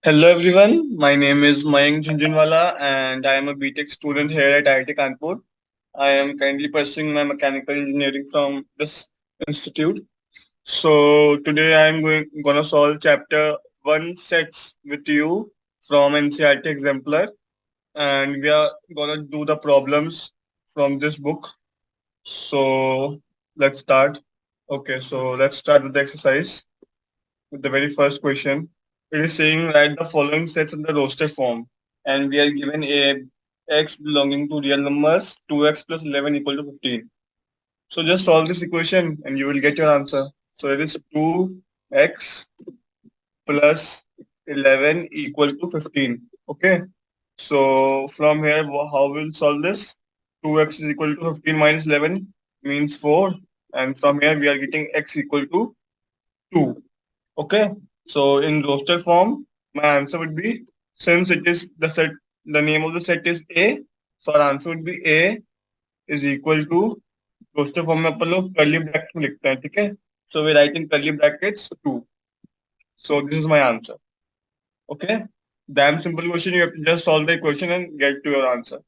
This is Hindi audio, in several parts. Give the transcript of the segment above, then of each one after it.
Hello everyone, my name is Mayank Jhunjhunwala and I am a BTech student here at IIT Kanpur. I am currently pursuing my mechanical engineering from this institute. So today I am gonna solve chapter 1 sets with you from NCERT Exemplar and we are gonna do the problems from this book. So let's start. Okay, so let's start with the exercise with the very first question. It is saying write the following sets in the roster form, and we are given a x belonging to real numbers 2x plus 11 equal to 15. So just solve this equation and you will get your answer. So it is 2x plus 11 equal to 15. Okay. So from here, how we'll solve this? 2x is equal to 15 minus 11 means 4. And from here, we are getting x equal to 2. Okay, so in roster form, my answer would be since it is the set, the name of the set is A, so our answer would be A is equal to roster form में अपन लोग curly bracket में लिखते हैं, ठीक है? So we write in curly brackets 2. So this is my answer. Okay, damn simple question. You have to just solve the equation and get to your answer.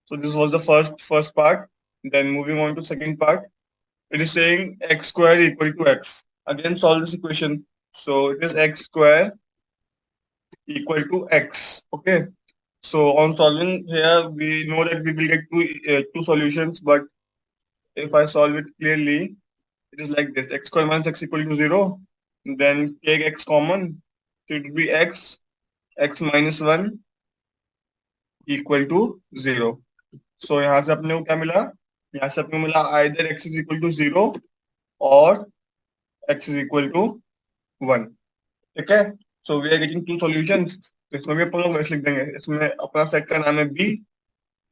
So this was the first part. Then moving on to second part, it is saying x square equal to x. Again, solve this equation. So it is x square equal to x. Okay. So on solving here, we know that we will get two solutions, but if I solve it clearly, it is like this: x square minus x equal to 0. Then take x common, so it will be x minus 1 equal to 0. So यहाँ से अपने को क्या मिला? यहाँ से अपने को मिला either x is equal to 0 और x is equal to 1. ठीक है? So we are getting two solutions. इसमें भी अपन लोग वैसे लिख देंगे. इसमें अपना सेट का नाम है b,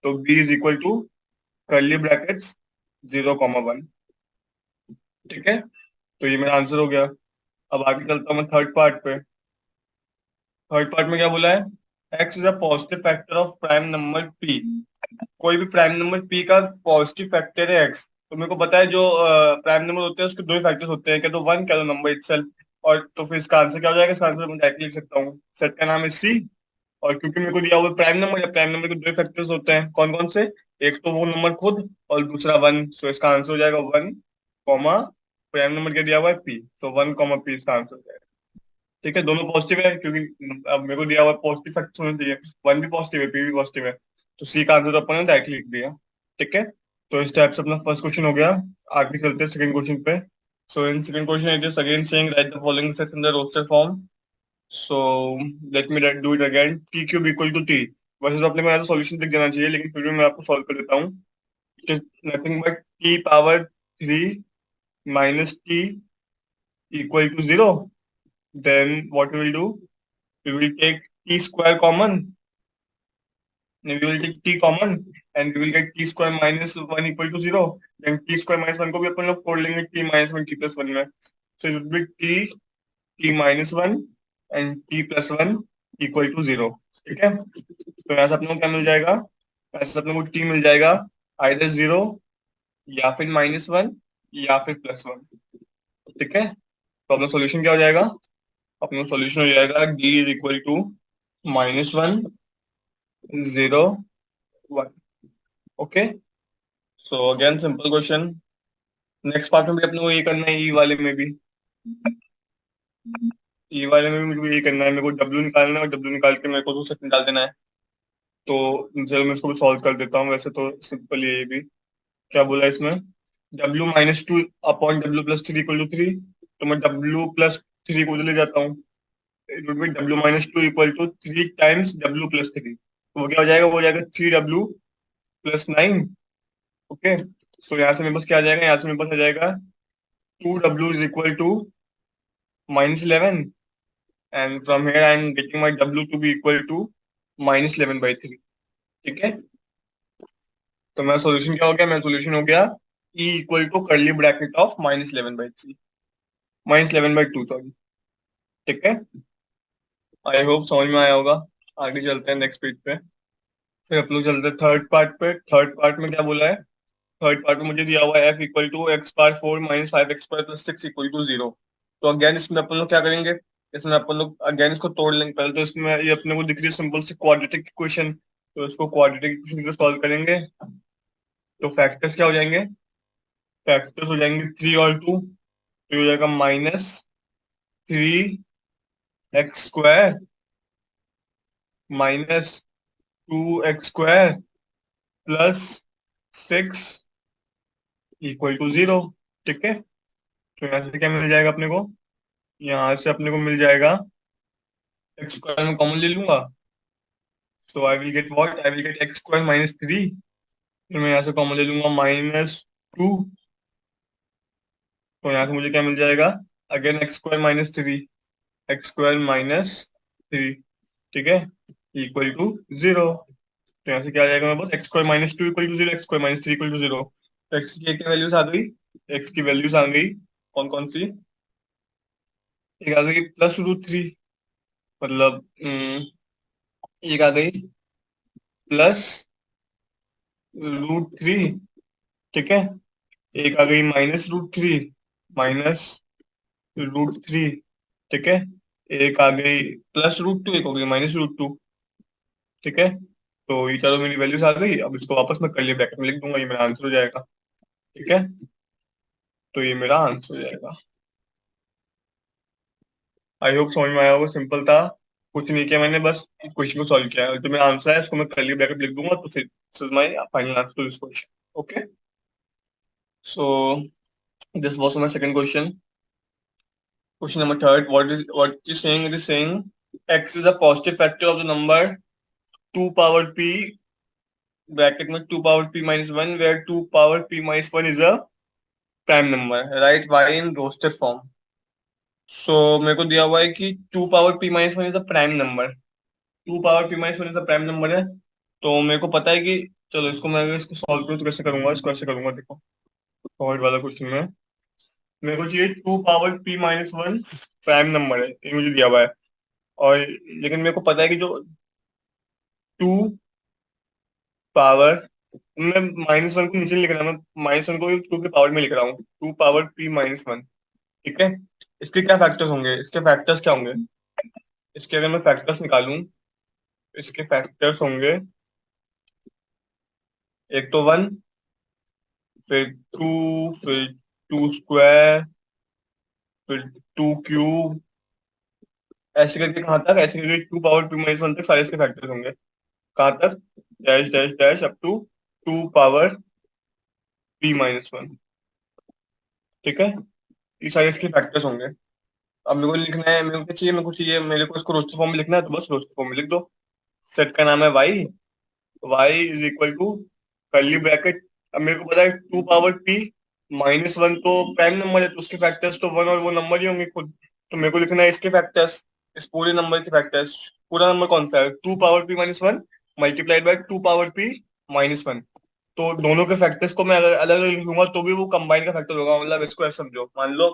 तो b is equal to curly brackets 0,1. ठीक है, तो ये मेरा आंसर हो गया. अब आगे चलता हूँ मैं थर्ड पार्ट पे. थर्ड पार्ट में क्या बोला है? X is a positive factor of prime number P. कोई भी प्राइम नंबर पी का पॉजिटिव फैक्टर है एक्स. तो मेरे को पता है जो प्राइम नंबर होते हैं उसके दो ही फैक्टर्स होते हैं, क्या तो वन क्या तो नंबर इटसेल्फ. और तो फिर इसका आंसर क्या हो जाएगा? इसका आंसर मैं डायरेक्टली लिख सकता हूँ, सेट का नाम है सी. और क्योंकि मेरे को दिया हुआ प्राइम नंबर, या प्राइम नंबर के दो फैक्टर्स होते हैं, कौन कौन से? एक तो वो नंबर खुद और दूसरा वन. सो इसका आंसर हो जाएगा वन कॉमा प्राइम नंबर क्या दिया हुआ है पी, तो वन कॉमा पी इसका आंसर हो जाएगा. ठीक है, दोनों पॉजिटिव है क्योंकि अब मेरे को दिया हुआ पॉजिटिव फैक्टर होने चाहिए. वन भी पॉजिटिव है, पी भी पॉजिटिव है, तो सी का आंसर तो अपन ने डायरेक्टली लिख दिया. ठीक है, तो इस टाइप से अपना फर्स्ट क्वेश्चन हो गया. आगे चलते हैं सेकंड क्वेश्चन पे. So in second question it is again saying right the following sets in the roster form. So let me do it again. T cube equal to T. वैसे तो अपने को यहाँ तो सॉल्यूशन दिख जाना चाहिए, लेकिन फिर भी मैं आपको सॉल्व कर देता हूँ. It is nothing but T power 3 minus T equal to 0. Then what we will do? We will take T square common. We will take T common and we will get T square minus 1 equal to 0. Then T square minus 1 को भी अपन लोग तोड़ लेंगे T minus 1 T plus 1 में. So it will be T minus 1 and T plus 1 equal to 0. ठीक है, तो यहाँ से अपने को क्या मिल जाएगा? यहाँ से अपने को T मिल जाएगा आइदर 0 या फिर -1 या फिर +1. ठीक है, तो अपना सॉल्यूशन क्या हो जाएगा? अपना सॉल्यूशन हो जाएगा D is equal to -1 0 1. Okay, so again simple question. Next part में भी अपने को ये करना है. ई वाले में भी मुझे ये करना है. मेरे को डब्ल्यू निकालना है और डब्ल्यू निकाल के मेरे को तो सेट निकाल देना है. तो चलो मैं इसको भी सॉल्व कर देता हूँ. वैसे तो सिंपल ये भी. क्या बोला है इसमें? W-2 upon W+3 equal to 3. तो मैं W+3 को ले जाता हूँ. It would be W-2 equal to 3 times W+3. तो वो क्या हो जाएगा? वो हो जाएगा 3W+9. ओके, सो यहाँ से मेरे पास क्या आ जाएगा? यहाँ से मेरे पास आ जाएगा 2W is equal to -11. And from here I am getting my W to be equal to -11/3. ठीक है, तो मेरा सोल्यूशन क्या हो गया? मेरा सोल्यूशन हो गया E equal to curly bracket of -11/3, -11/2 sorry. ठीक है, आई होप समझ में आया होगा. आगे चलते हैं नेक्स्ट पेज पे. फिर अपन लोग चलते हैं थर्ड पार्ट पे. थर्ड पार्ट में क्या बोला है? थर्ड पार्ट में मुझे दिया हुआ है F equal to x power 4 -5x² + 6 equal to 0. तो अगेन इसमें अपन लोग क्या करेंगे? इसमें अपन लोग अगेन इसको तोड़ लेंगे। पहले तो इसमें ये अपने को दिख रही है सिंपल सी क्वाड्रेटिक इक्वेशन, तो इसको क्वाड्रेटिक इक्वेशन को सॉल्व करेंगे। तो फैक्टर्स क्या हो जाएंगे? फैक्टर्स हो जाएंगे 3 और 2, तो हो जाएगा -3x² -2x² +6 = 0। ठीक है, तो यहाँ से क्या मिल जाएगा अपने को? यहाँ से अपने को मिल जाएगा, x² में कॉमन ले लूंगा, so I will get what, I will get x² -3। फिर मैं यहाँ से कॉमन ले लूंगा -2, तो यहाँ से मुझे क्या मिल जाएगा? अगेन x² -3, x² - 3, ठीक है, =0। तो यहाँ से क्या आ जाएगा मेरे पास? x² - 2 = 0, x² - 3 = 0। तो x की क्या वैल्यूज आ गई? x की वैल्यूज आ गई कौन कौन सी? एक आ गई +√3, मतलब एक आ गई +√3, ठीक है। एक आ गई -√3, -√3, ठीक है। एक आ गई +√2, एक हो गई -√2, ठीक है। तो ये चारों मेरी वैल्यूज आ गई। अब इसको वापस मैं कर्ली ब्रैकेट में लिख दूंगा, ये मेरा आंसर हो जाएगा। ठीक है, तो ये मेरा आंसर हो जाएगा। आई होप समझ में आया होगा, सिंपल था, कुछ नहीं किया मैंने, बस क्वेश्चन को सॉल्व किया है। जो मेरा आंसर है इसको मैं कर्ली ब्रैकेट लिख दूंगा, तो फिर this is my final answer to this question. Okay, so this was my second question. Question number third, what it is saying? It is saying x is a positive factor of the number 2 power p, bracket में 2 power p minus 1, where 2 power p minus 1 is a prime number. Write y in roster form. So मेरे को दिया हुआ है कि 2 power p minus 1 is a prime number. 2 power p minus 1 is a prime number है, तो मेरे को पता है कि, चलो इसको मैं अगर इसको सॉल्व करूँ तो कैसे करूंगा? इसको ऐसे करूंगा, देखो थर्ड वाला क्वेश्चन में मेरे को चाहिए 2 power p minus 1 prime number है, ये मुझे दिया हुआ है। और लेकिन मेरे को पता है कि जो 2 पावर, मैं -1 को नीचे लिख रहा हूँ, मैं -1 को 2 के पावर में लिख रहा हूँ, 2 पावर p-1, ठीक है। इसके क्या फैक्टर्स होंगे? इसके फैक्टर्स क्या होंगे? इसके अगर मैं फैक्टर्स निकालूं, इसके फैक्टर्स होंगे, एक तो 1, फिर 2, फिर 2², फिर 2³ ऐसे करके कहाँ तक? ऐसे करके 2 पावर p-1 तक सारे इसके फैक्टर्स होंगे। कहाँ तक? Dash dash dash up to 2 power p-1, ठीक है। ये सारे इसके फैक्टर्स होंगे। अब मेरे को लिखना है, मेरे को क्या चाहिए? मेरे को इसको रोस्टर फॉर्म में लिखना है, तो बस रोस्टर फॉर्म में लिख दो। सेट का नाम है Y, Y is equal to curly bracket. अब मेरे को पता है 2 पावर p-1 तो प्राइम नंबर है, तो उसके फैक्टर्स तो 1 और वो नंबर ही होंगे खुद। तो मेरे को लिखना है इसके फैक्टर्स, इस पूरे नंबर के फैक्टर्स। पूरा नंबर कौन सा है? 2 power p-1 multiplied by 2 power p-1। तो दोनों के फैक्टर्स को मैं अलग अलग लिखूंगा तो भी वो कंबाइन का फैक्टर होगा। मतलब इसको ऐसे समझो, मान लो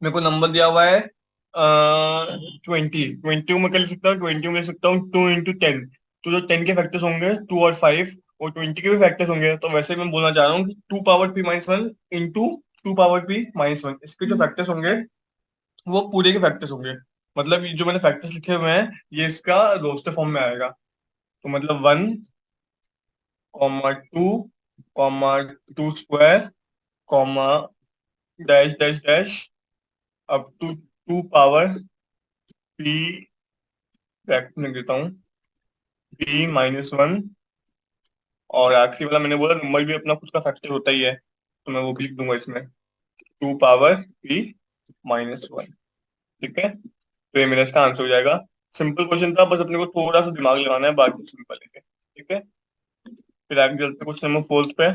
मेरे को नंबर दिया हुआ है 20 में कर सकता हूँ, 20 में ले सकता हूँ 2 × 10। तो जो 10 के फैक्टर्स होंगे 2 और 5, और 20 के भी फैक्टर्स होंगे। तो वैसे मैं बोलना चाह रहा हूँ कि 2 power p-1 into 2 power p-1, इसके जो फैक्टर्स होंगे वो पूरे के फैक्टर्स होंगे। मतलब ये जो मैंने फैक्टर्स लिखे हुए हैं ये इसका रोस्टर फॉर्म में आएगा। तो मतलब 1, 2, 2², dash dash dash up to 2 power p, bracket में देता हूँ, p-1। और आखिरी वाला मैंने बोला नंबर भी अपना खुद का फैक्टर होता ही है, तो मैं वो भी लिख दूंगा इसमें, 2 पावर p-1, ठीक है। तो ये मेरा इसका आंसर हो जाएगा। सिंपल क्वेश्चन था, बस अपने को थोड़ा सा दिमाग लगाना है, बाकी सिंपल है, ठीक है। फिर आगे चलते क्वेश्चन नंबर फोर्थ पे।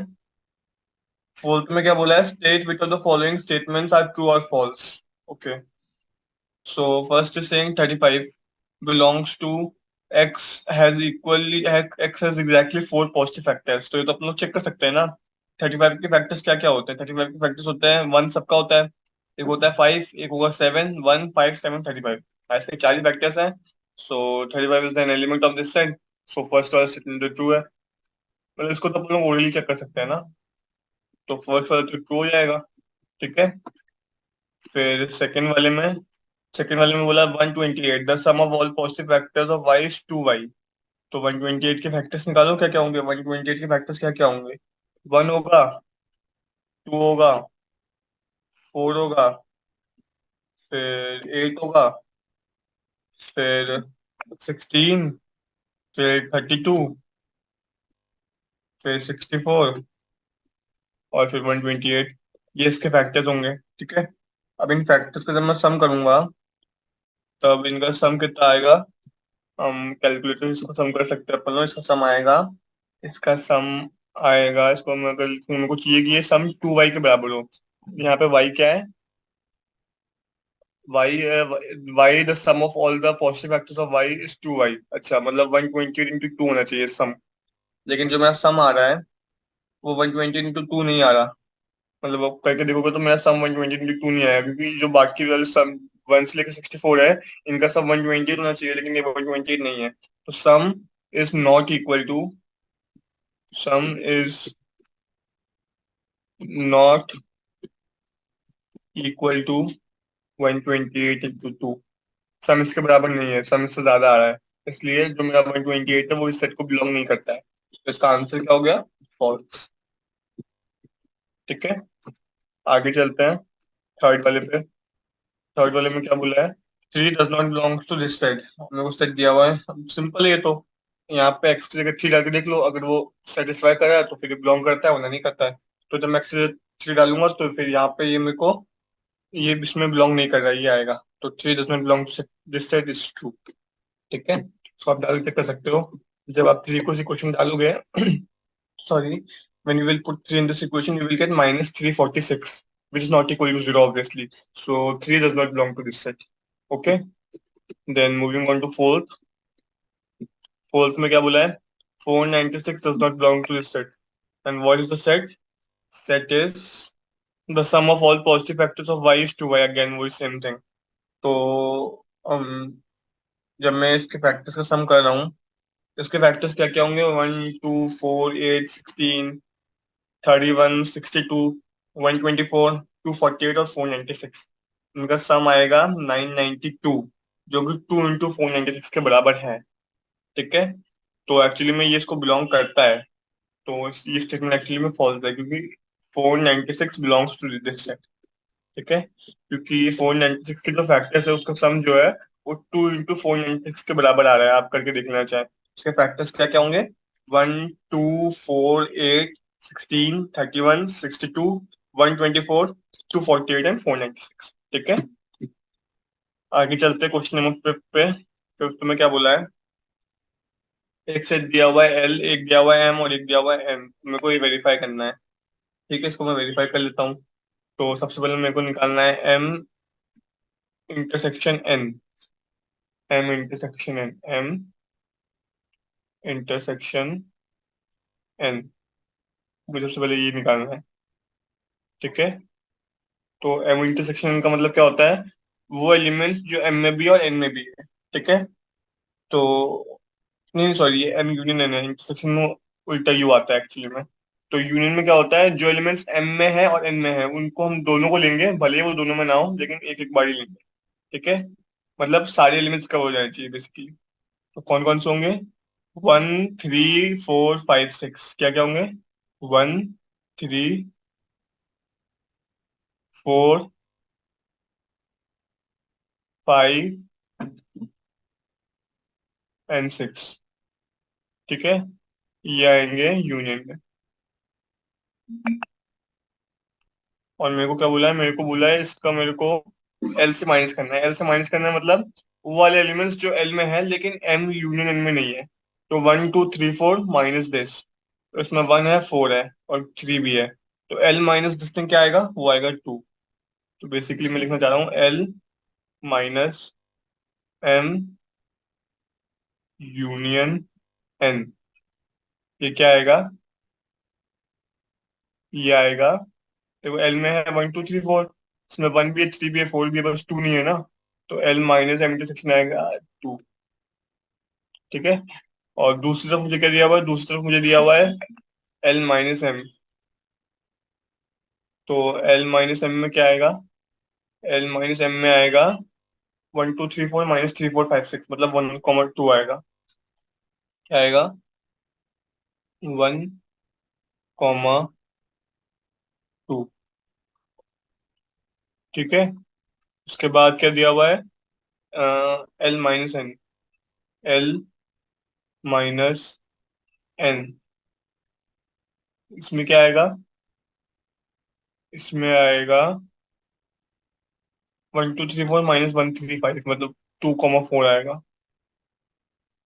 फोर्थ में क्या बोला है? State which of the following statements are true और false. Okay, so first is saying 35 belongs to x x has exactly 4 positive factors। तो ये तो अपन लोग चेक कर सकते हैं ना। 35 के फैक्टर्स क्या क्या होते हैं? 35 के फैक्टर्स होते हैं, 1 सबका होता है, एक होता है 5, एक होगा 7, 1 5 7 35, ऐसे 40 फैक्टर्स हैं। सो 35 is an element of this set. So first वाला स्टेटमेंट ट्रू है, मतलब इसको तो अपन लोग ओरली चेक कर सकते हैं ना। तो फर्स्ट वाला तो ट्रू हो जाएगा, ठीक है। फिर सेकंड वाले में सेकंड वाले में बोला 128, the sum of all positive factors of y is 2y। तो 128 के फैक्टर्स निकालो, क्या क्या होंगे? 128 के फैक्टर्स क्या क्या होंगे? 1 होगा, 2 होगा, 4 होगा, फिर 8 होगा, फिर 16, फिर 32, फिर 64 और फिर 128। ये इसके फैक्टर्स होंगे, ठीक है। अब इन फैक्टर्स को जब मैं सम करूंगा, तब इनका सम कितना आएगा? हम कैलकुलेटर से इसको सम कर सकते हैं अपन लोग। इसका सम आएगा, इसका सम आएगा, इसको मैं अगर लिखूं, मेरे को चाहिए कि ये सम 2y के बराबर हो। यहाँ पे y क्या है? y the sum of all the positive factors of y is 2y। अच्छा, मतलब 128 इंटू 2 होना चाहिए सम। लेकिन जो मेरा सम आ रहा है वो 120 इंटू 2 नहीं आ रहा। मतलब आप करके देखोगे तो मेरा सम 120 इंटू 2 नहीं आया, क्योंकि जो बाकी वाले सम 1 से लेकर 64 है, इनका सम 128 होना चाहिए, लेकिन ये 128 नहीं है। तो sum is not equal to 128 into 2। Sum इसके बराबर नहीं है, सम इससे ज्यादा आ रहा है। इसलिए जो मेरा 128 है वो इस सेट को बिलोंग नहीं करता है। तो इसका आंसर क्या हो गया? फॉल्स। ठीक है, आगे चलते हैं थर्ड वाले पे। थर्ड वाले में क्या बोला है? Three does not belongs to this set. हमने को सेट दिया हुआ है, सिंपल है ये तो। यहाँ पे एक्स की जगह थ्री डाल के देख लो, अगर वो सेटिस्फाई कर रहा है तो फिर बिलोंग करता है, वरना नहीं करता है। तो जब मैं एक्स की जगह थ्री डालूंगा तो फिर यहाँ पे ये मेरे को, ये इसमें बिलोंग नहीं कर रहा है, ये आएगा। तो three does not belong to this set is true. ठीक है, तो आप डाल के कर सकते हो। जब आप थ्री को इस इक्वेशन में डालोगे, sorry, when you will put 3 in this equation, you will get minus 346, which is not equal to 0, obviously. So 3 does not belong to this set. Okay, then moving on to fourth. Fourth में क्या बोला है? 496 does not belong to this set. And what is the set? Set is the sum of all positive factors of y is 2y, again वही same thing. तो जब मैं इसके फैक्टर्स का सम कर रहा हूँ, इसके फैक्टर्स क्या क्या होंगे? 1, 2, 4, 8, 16, 31, 62, 124, 248 और 496। इनका सम आएगा 992, जो कि 2 इंटू 496 के बराबर है। ठीक है, तो एक्चुअली में ये इसको बिलोंग करता है। तो ये स्टेटमेंट एक्चुअली में फॉल्स है, क्योंकि 496 बिलोंग्स टू दिस सेट। ठीक है, क्योंकि 496 के जो फैक्टर्स है उसका सम जो है वो 2 इंटू 496 के बराबर आ रहा है। आप करके देख लेना चाहें, उसके फैक्टर्स क्या क्या होंगे? 1, 2, 4, 8, 16, 31, 62, 124, 248 एंड 496। ठीक है, आगे चलते हैं क्वेश्चन नंबर फिफ्थ पे। फिफ्थ में क्या बोला है? एक सेट दिया हुआ है एल, एक दिया हुआ है एम और एक दिया हुआ है एन। मेरे को ये वेरीफाई करना है। ठीक है, इसको मैं वेरीफाई कर लेता हूँ। तो सबसे पहले मेरे को निकालना है M intersection N. M intersection N, M intersection N, मुझे सबसे पहले ये निकालना है। ठीक है, तो एम इंटरसेक्शन का मतलब क्या होता है? वो एलिमेंट्स जो एम में भी और एन में भी है। ठीक है, तो नहीं, सॉरी, ये एम यूनियन एन है। इंटरसेक्शन में उल्टा यू आता है एक्चुअली में। तो यूनियन में क्या होता है? जो एलिमेंट्स एम में है और एन में है उनको हम दोनों को लेंगे, भले ही वो दोनों में ना हो, लेकिन एक एक बार ही लेंगे। ठीक है, मतलब सारे एलिमेंट्स कवर हो जाने चाहिए बेसिकली। तो कौन कौन से होंगे? 1, 3, 4, 5, 6, क्या क्या होंगे? 1, 3, 4, 5 एंड 6। ठीक है, ये आएंगे यूनियन में। और मेरे को क्या बोला है? मेरे को बोला है इसका, मेरे को एल से माइनस करना है। एल से माइनस करना है मतलब वो वाले एलिमेंट्स जो एल में है लेकिन एम यूनियन एन में नहीं है। तो 1, 2, 3, 4 माइनस दिस, तो इसमें 1 है, 4 है और 3 भी है। तो एल माइनस दिस थिंग क्या आएगा? वो आएगा 2। तो बेसिकली मैं लिखना चाह रहा हूँ L minus M union N. ये क्या आएगा? ये आएगा, देखो एल में है 1, 2, 3, 4, इसमें 1 भी है, 3 भी है, 4 भी है, बस 2 नहीं है ना। तो एल माइनस एम इंटरसेक्शन आएगा 2। ठीक है, और दूसरी तरफ मुझे क्या दिया हुआ है? दूसरी तरफ मुझे दिया हुआ है एल माइनस एम। तो एल माइनस एम में क्या आएगा? एल माइनस एम में आएगा 1 2 3 4 -3 4 5 6, मतलब 1 2 आएगा। क्या आएगा? 1 2। ठीक है। उसके बाद क्या दिया हुआ है? L-N। L-N। इसमें क्या आएगा? इसमें आएगा 1 2 3 4 -1 3 5, मतलब 2 4 आएगा।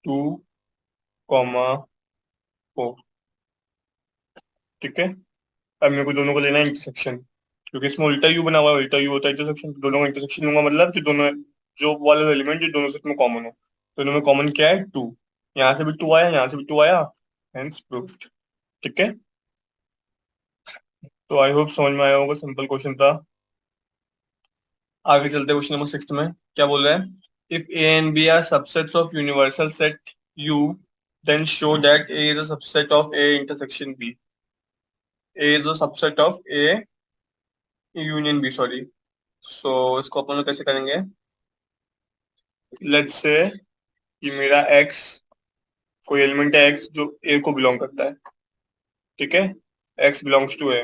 2 4। ठीक है। अब मेरे को दोनों को लेना है इंटरसेक्शन, क्योंकि इसमें उल्टा यू बना हुआ है, उल्टा यू होता है इंटरसेक्शन, दोनों का इंटरसेक्शन लूंगा, मतलब जो दोनों, जो वाला एलिमेंट जो दोनों सेट में कॉमन हो। दोनों में कॉमन क्या है? 2। यहाँ से भी 2 आया, यहाँ से भी 2 आया, हेंस प्रूव्ड। ठीक है। तो आई होप समझ में आया होगा, सिंपल क्वेश्चन था। आगे चलते हैं क्वेश्चन नंबर 6 में। क्या बोल रहा है? If A and B are subsets of universal set U, then show that A is a subset of A intersection B. A is a subset of A union B, sorry. So इसको अपन लोग कैसे करेंगे? लेट्स से कि मेरा एक्स, कोई एलिमेंट है एक्स जो ए को बिलोंग करता है। ठीक है। X belongs to A.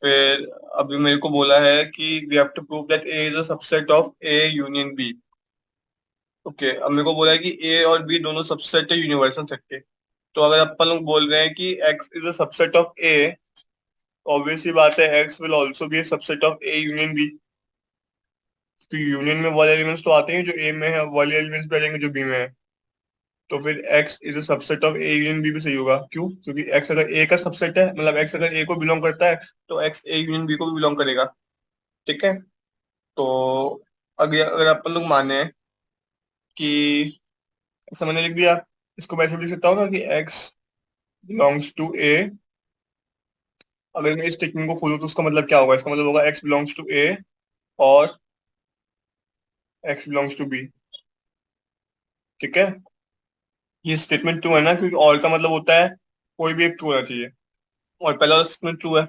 फिर अभी मेरे को बोला है कि we have to prove that A is a subset of A union B. Okay, अब मेरे को बोला है कि ए और बी दोनों सबसेट है यूनिवर्सल सेट के। तो अगर अपन लोग बोल रहे हैं कि x is a subset of A, obvious सी बात है x will also be A subset of A union B. तो यूनियन में वाले एलिमेंट्स तो आते हैं जो ए में है, वाले एलिमेंट्स भी आ जाएंगे जो बी में है। तो फिर x is a subset of A union B भी सही होगा। क्यों? क्योंकि x अगर a का सबसेट है, मतलब x अगर a को बिलोंग करता है, तो x a यूनियन b को भी बिलोंग करेगा। ठीक है। तो अगर अगर अपन लोग माने कि, ऐसा मैंने लिख दिया, इसको वैसे भी लिख सकता हूँ ना कि x बिलोंग्स टू a। अगर मैं इस स्टेटमेंट को खोलूँ तो उसका मतलब क्या होगा? इसका मतलब होगा x बिलोंग्स टू a और x बिलोंग्स टू b। ठीक है। ये स्टेटमेंट ट्रू है ना, क्योंकि और का मतलब होता है कोई भी एक ट्रू होना चाहिए, और पहला स्टेटमेंट ट्रू है।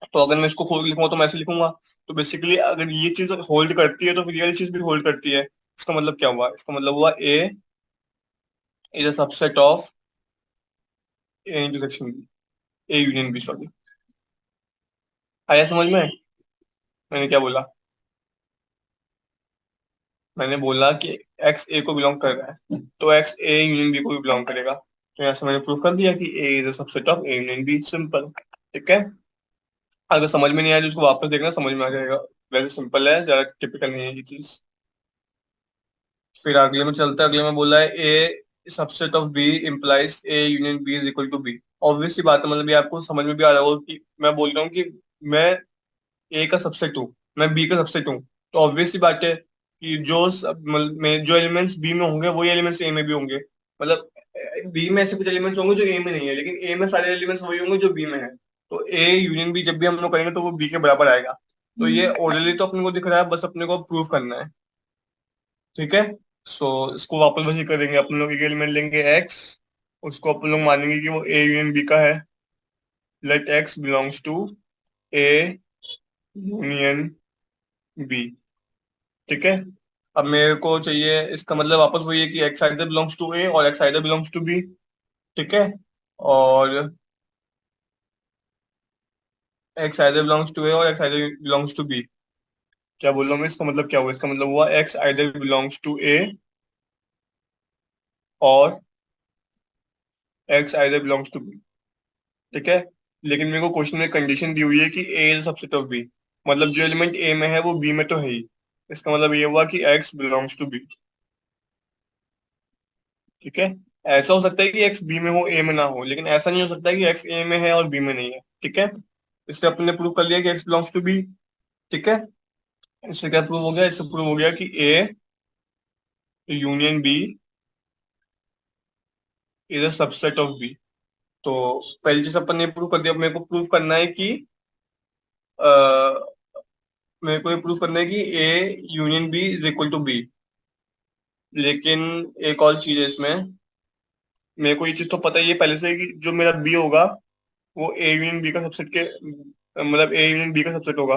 तो अगर मैं इसको खोल के लिखूंगा तो मैं ऐसे लिखूंगा। तो बेसिकली अगर ये चीज होल्ड करती है तो फिर ये चीज भी होल्ड करती है। इसका मतलब क्या हुआ? इसका मतलब हुआ A is a subset of A intersection B, A union B, sorry. आया समझ में? मैंने क्या बोला? मैंने बोला कि एक्स ए को बिलोंग कर रहा है, तो एक्स ए यूनियन बी को भी बिलोंग करेगा। तो यहाँ से मैंने प्रूव कर दिया कि A is a subset of A union B, simple. ठीक है। अगर समझ में नहीं आया तो उसको वापस देखना, समझ में आ जाएगा। वेरी सिंपल है, ज्यादा टिपिकल नहीं है ये चीज। फिर अगले में चलते हैं। अगले में बोला है A subset of B implies A union B is equal to B. Obvious सी बात है, मतलब ये आपको समझ में भी आ रहा होगा कि मैं बोल रहा हूँ कि मैं ए का सबसेट हूँ, मैं बी का सबसेट हूँ। तो ऑब्वियस सी बात है कि जो एलिमेंट्स बी में होंगे वही एलिमेंट्स ए में भी होंगे। मतलब बी में ऐसे कुछ एलिमेंट्स होंगे जो ए में नहीं है, लेकिन ए में सारे एलिमेंट्स वही होंगे जो बी में है। तो ए यूनियन बी जब भी हम लोग करेंगे तो वो बी के बराबर आएगा। तो ये ओरली तो अपने को दिख रहा है, बस अपने को प्रूव करना है। ठीक है। सो इसको वापस वही करेंगे, अपन लोग एक एलिमेंट लेंगे एक्स, उसको अपन लोग मानेंगे कि वो ए यूनियन बी का है। Let X belongs to A union B. ठीक है। अब मेरे को चाहिए, इसका मतलब वापस वही है कि X either belongs to A और X either belongs to B. ठीक है। और X either belongs to A और X either belongs to B. क्या बोल रहा हूँ मैं? इसका मतलब क्या हुआ? इसका मतलब हुआ X either belongs to A और X either belongs to B. ठीक है। लेकिन मेरे को क्वेश्चन में कंडीशन दी हुई है कि A is subset of B, मतलब जो एलिमेंट ए में है वो बी में तो है ही। इसका मतलब ये हुआ कि एक्स बिलोंग्स टू बी। ठीक है। ऐसा हो सकता है कि एक्स बी में हो ए में ना हो, लेकिन ऐसा नहीं हो सकता कि एक्स ए में है और बी में नहीं है। ठीक है। इससे अपन ने प्रूव कर लिया कि एक्स बिलोंग्स टू बी। ठीक है। इससे क्या प्रूव हो गया? इससे प्रूव हो गया कि A union B is a subset of B. तो पहली चीज अपन ने प्रूव कर दिया। अब मेरे को प्रूव करना है कि मेरे को ये प्रूव करना है कि A union B is equal to B. लेकिन एक और चीज है इसमें। मेरे को ये चीज तो पता ही है पहले से कि जो मेरा बी होगा वो ए यूनियन बी का सबसेट के, मतलब ए यूनियन बी का सबसेट होगा।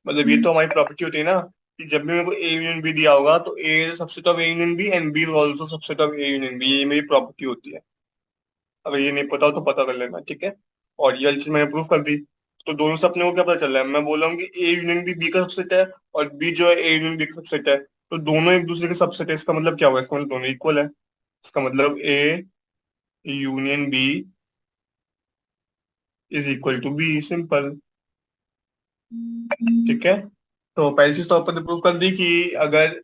मतलब ये तो हमारी प्रॉपर्टी होती है ना कि जब भी मेरे को ए यूनियन बी दिया होगा तो A subset of A union B and B is also subset of A union B, ये मेरी प्रॉपर्टी होती है। अगर ये नहीं पता हो तो पता कर लेना, ठीक है। और ये वाली चीज मैंने प्रूव कर दी। तो दोनों से अपने को क्या पता चल रहा है, मैं बोल रहा हूँ कि ए यूनियन बी का सबसेट है, और बी जो है ए यूनियन बी का सबसेट है। तो दोनों एक दूसरे के सबसेट है, इसका मतलब क्या होगा, इसका मतलब दोनों इक्वल है। इसका मतलब A union B is equal to B, simple. ठीक है। तो पहली चीज तो अपन ने प्रूव कर दी कि अगर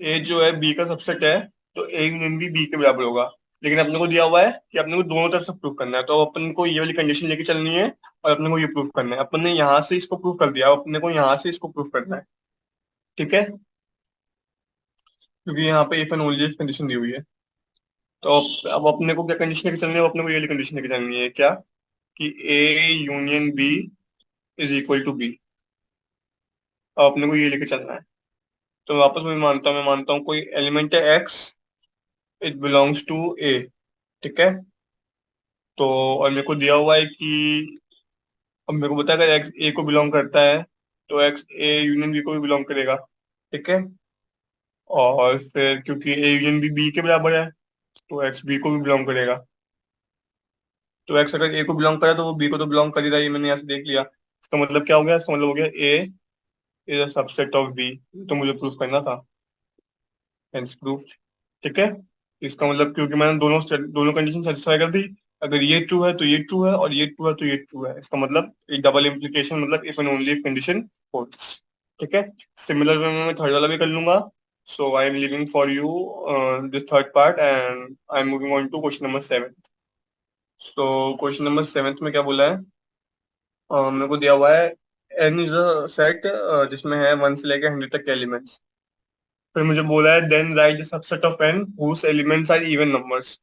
ए जो है बी का सबसेट है तो ए यूनियन बी बी के बराबर होगा। लेकिन अपने को दिया हुआ है कि अपने को दोनों तरफ से प्रूव करना है, तो अपन को ये वाली कंडीशन लेके चलनी है और अपने को ये प्रूव करना है। अपन ने यहाँ से इसको प्रूव कर दिया, अब अपने को यहाँ से इसको प्रूव करना है। ठीक है, क्योंकि यहाँ पे इफ एंड ओनली कंडीशन दी हुई है। तो अब अपने को क्या कंडीशन लेके चलनी है, अब अपने को ये वाली कंडीशन लेके चलनी है क्या, कि A union B is equal to B. अब अपने को ये लेके चलना है। तो वापस मैं मानता हूँ कोई एलिमेंट है एक्स, इट बिलोंग्स टू ए। ठीक है। तो और मेरे को दिया हुआ है कि अब मेरे को पता है अगर एक्स ए को बिलोंग करता है तो एक्स ए यूनियन बी को भी बिलोंग करेगा। ठीक है। और फिर क्योंकि ए यूनियन बी बी के बराबर है तो एक्स बी को भी बिलोंग करेगा। तो एक्स अगर ए को बिलोंग करे तो वो बी को तो बिलोंग कर ही रहा है, ये मैंने यहाँ से देख लिया। इसका मतलब क्या हो गया, इसका मतलब हो गया A is a subset of B. तो मुझे प्रूफ करना था, हेंस प्रूफ। ठीक है। इसका मतलब क्योंकि मैंने दोनों दोनों कंडीशन सेटिस्फाई कर दी, अगर ये ट्रू है तो ये ट्रू है, और ये ट्रू है तो ये ट्रू है, इसका मतलब एक डबल इम्प्लीकेशन, मतलब if and only if condition holds. ठीक है। सिमिलर वे में मैं थर्ड वाला भी कर लूंगा। So I am living for you this third part and I am moving on to question number 7। So question number 7 में क्या बोला है, मेरे को दिया हुआ है एन इज अ सेट जिसमें है 1 से लेकर 100 तक के एलिमेंट्स। फिर मुझे बोला है then write the subset of N whose elements are even numbers.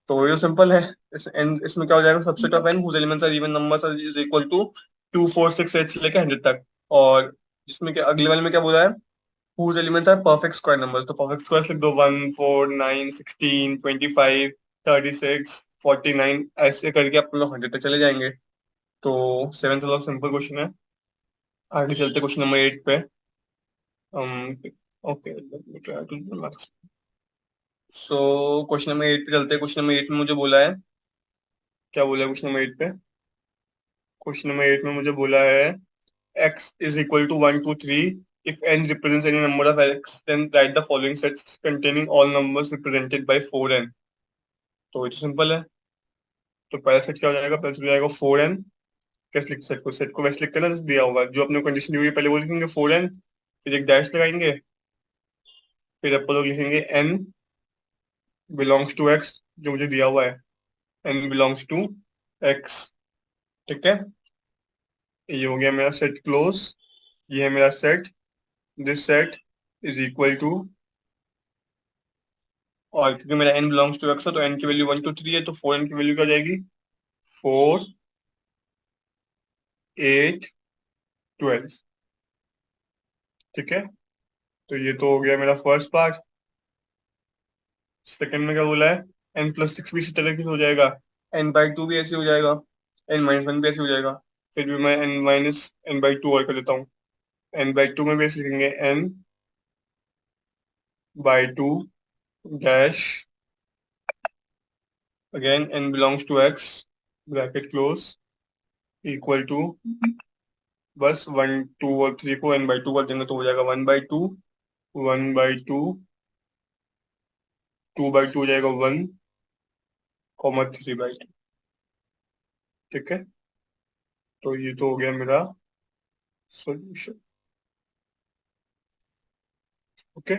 तो ये सिंपल है। इसमें क्या हो जाएगा, subset of N whose elements are even numbers is equal to 2 4 6 8 से लेकर 100 तक। और जिसमें क्या अगले वाले में क्या बोला है, whose elements are perfect square numbers. तो परफेक्ट स्क्वायर लिख दो, 1 4 9 16 25 36 49, ऐसे करके अपन लोग 100 तक चले जाएंगे। तो सेवेंथ वाला सिंपल क्वेश्चन है। आगे चलते क्वेश्चन नंबर 8 पे। Okay, try to. So question number 8 पे चलते हैं। क्वेश्चन नंबर 8 में मुझे बोला है, क्या बोला है क्वेश्चन नंबर 8 पे, क्वेश्चन नंबर 8 में मुझे बोला है x is equal to 1 2 3 if n represents any number of x then write the following sets containing all numbers represented by 4n। तो ये तो सिंपल है। तो पहला सेट क्या हो जाएगा, पहला सेट हो जाएगा 4n। कैसे लिख, सेट को वैसे लिखते हैं ना जैसे दिया होगा, जो अपने कंडीशन दी हुई है पहले वो लिखेंगे 4n, फिर एक डैश लगाएंगे, फिर अपन लोग लिखेंगे n बिलोंग्स टू x, जो मुझे दिया हुआ है n बिलोंग्स टू x। ठीक है। ये हो गया मेरा सेट क्लोज, ये है मेरा सेट, this set is equal to, और क्योंकि मेरा n बिलोंग्स टू x है तो n की वैल्यू 1 2 3 है, तो 4n की वैल्यू क्या हो जाएगी, 4 8 12। ठीक है। तो ये तो हो गया मेरा फर्स्ट पार्ट। सेकंड में क्या बोला है, n+6 भी इसी तरह की हो जाएगा, n/2 भी ऐसे हो जाएगा, n-1 भी ऐसे हो जाएगा। फिर भी मैं n-n/2 और कर लेता हूँ। n/2 में भी ऐसे लिखेंगे, n/2 dash, again n belongs to x, bracket close, equal to, बस 1 2 और 3 को n/2 कर देंगे तो हो जाएगा 1/2, 1/2, 2/2 हो जाएगा 1, 3/2। ठीक है। तो ये तो हो गया मेरा solution. Okay.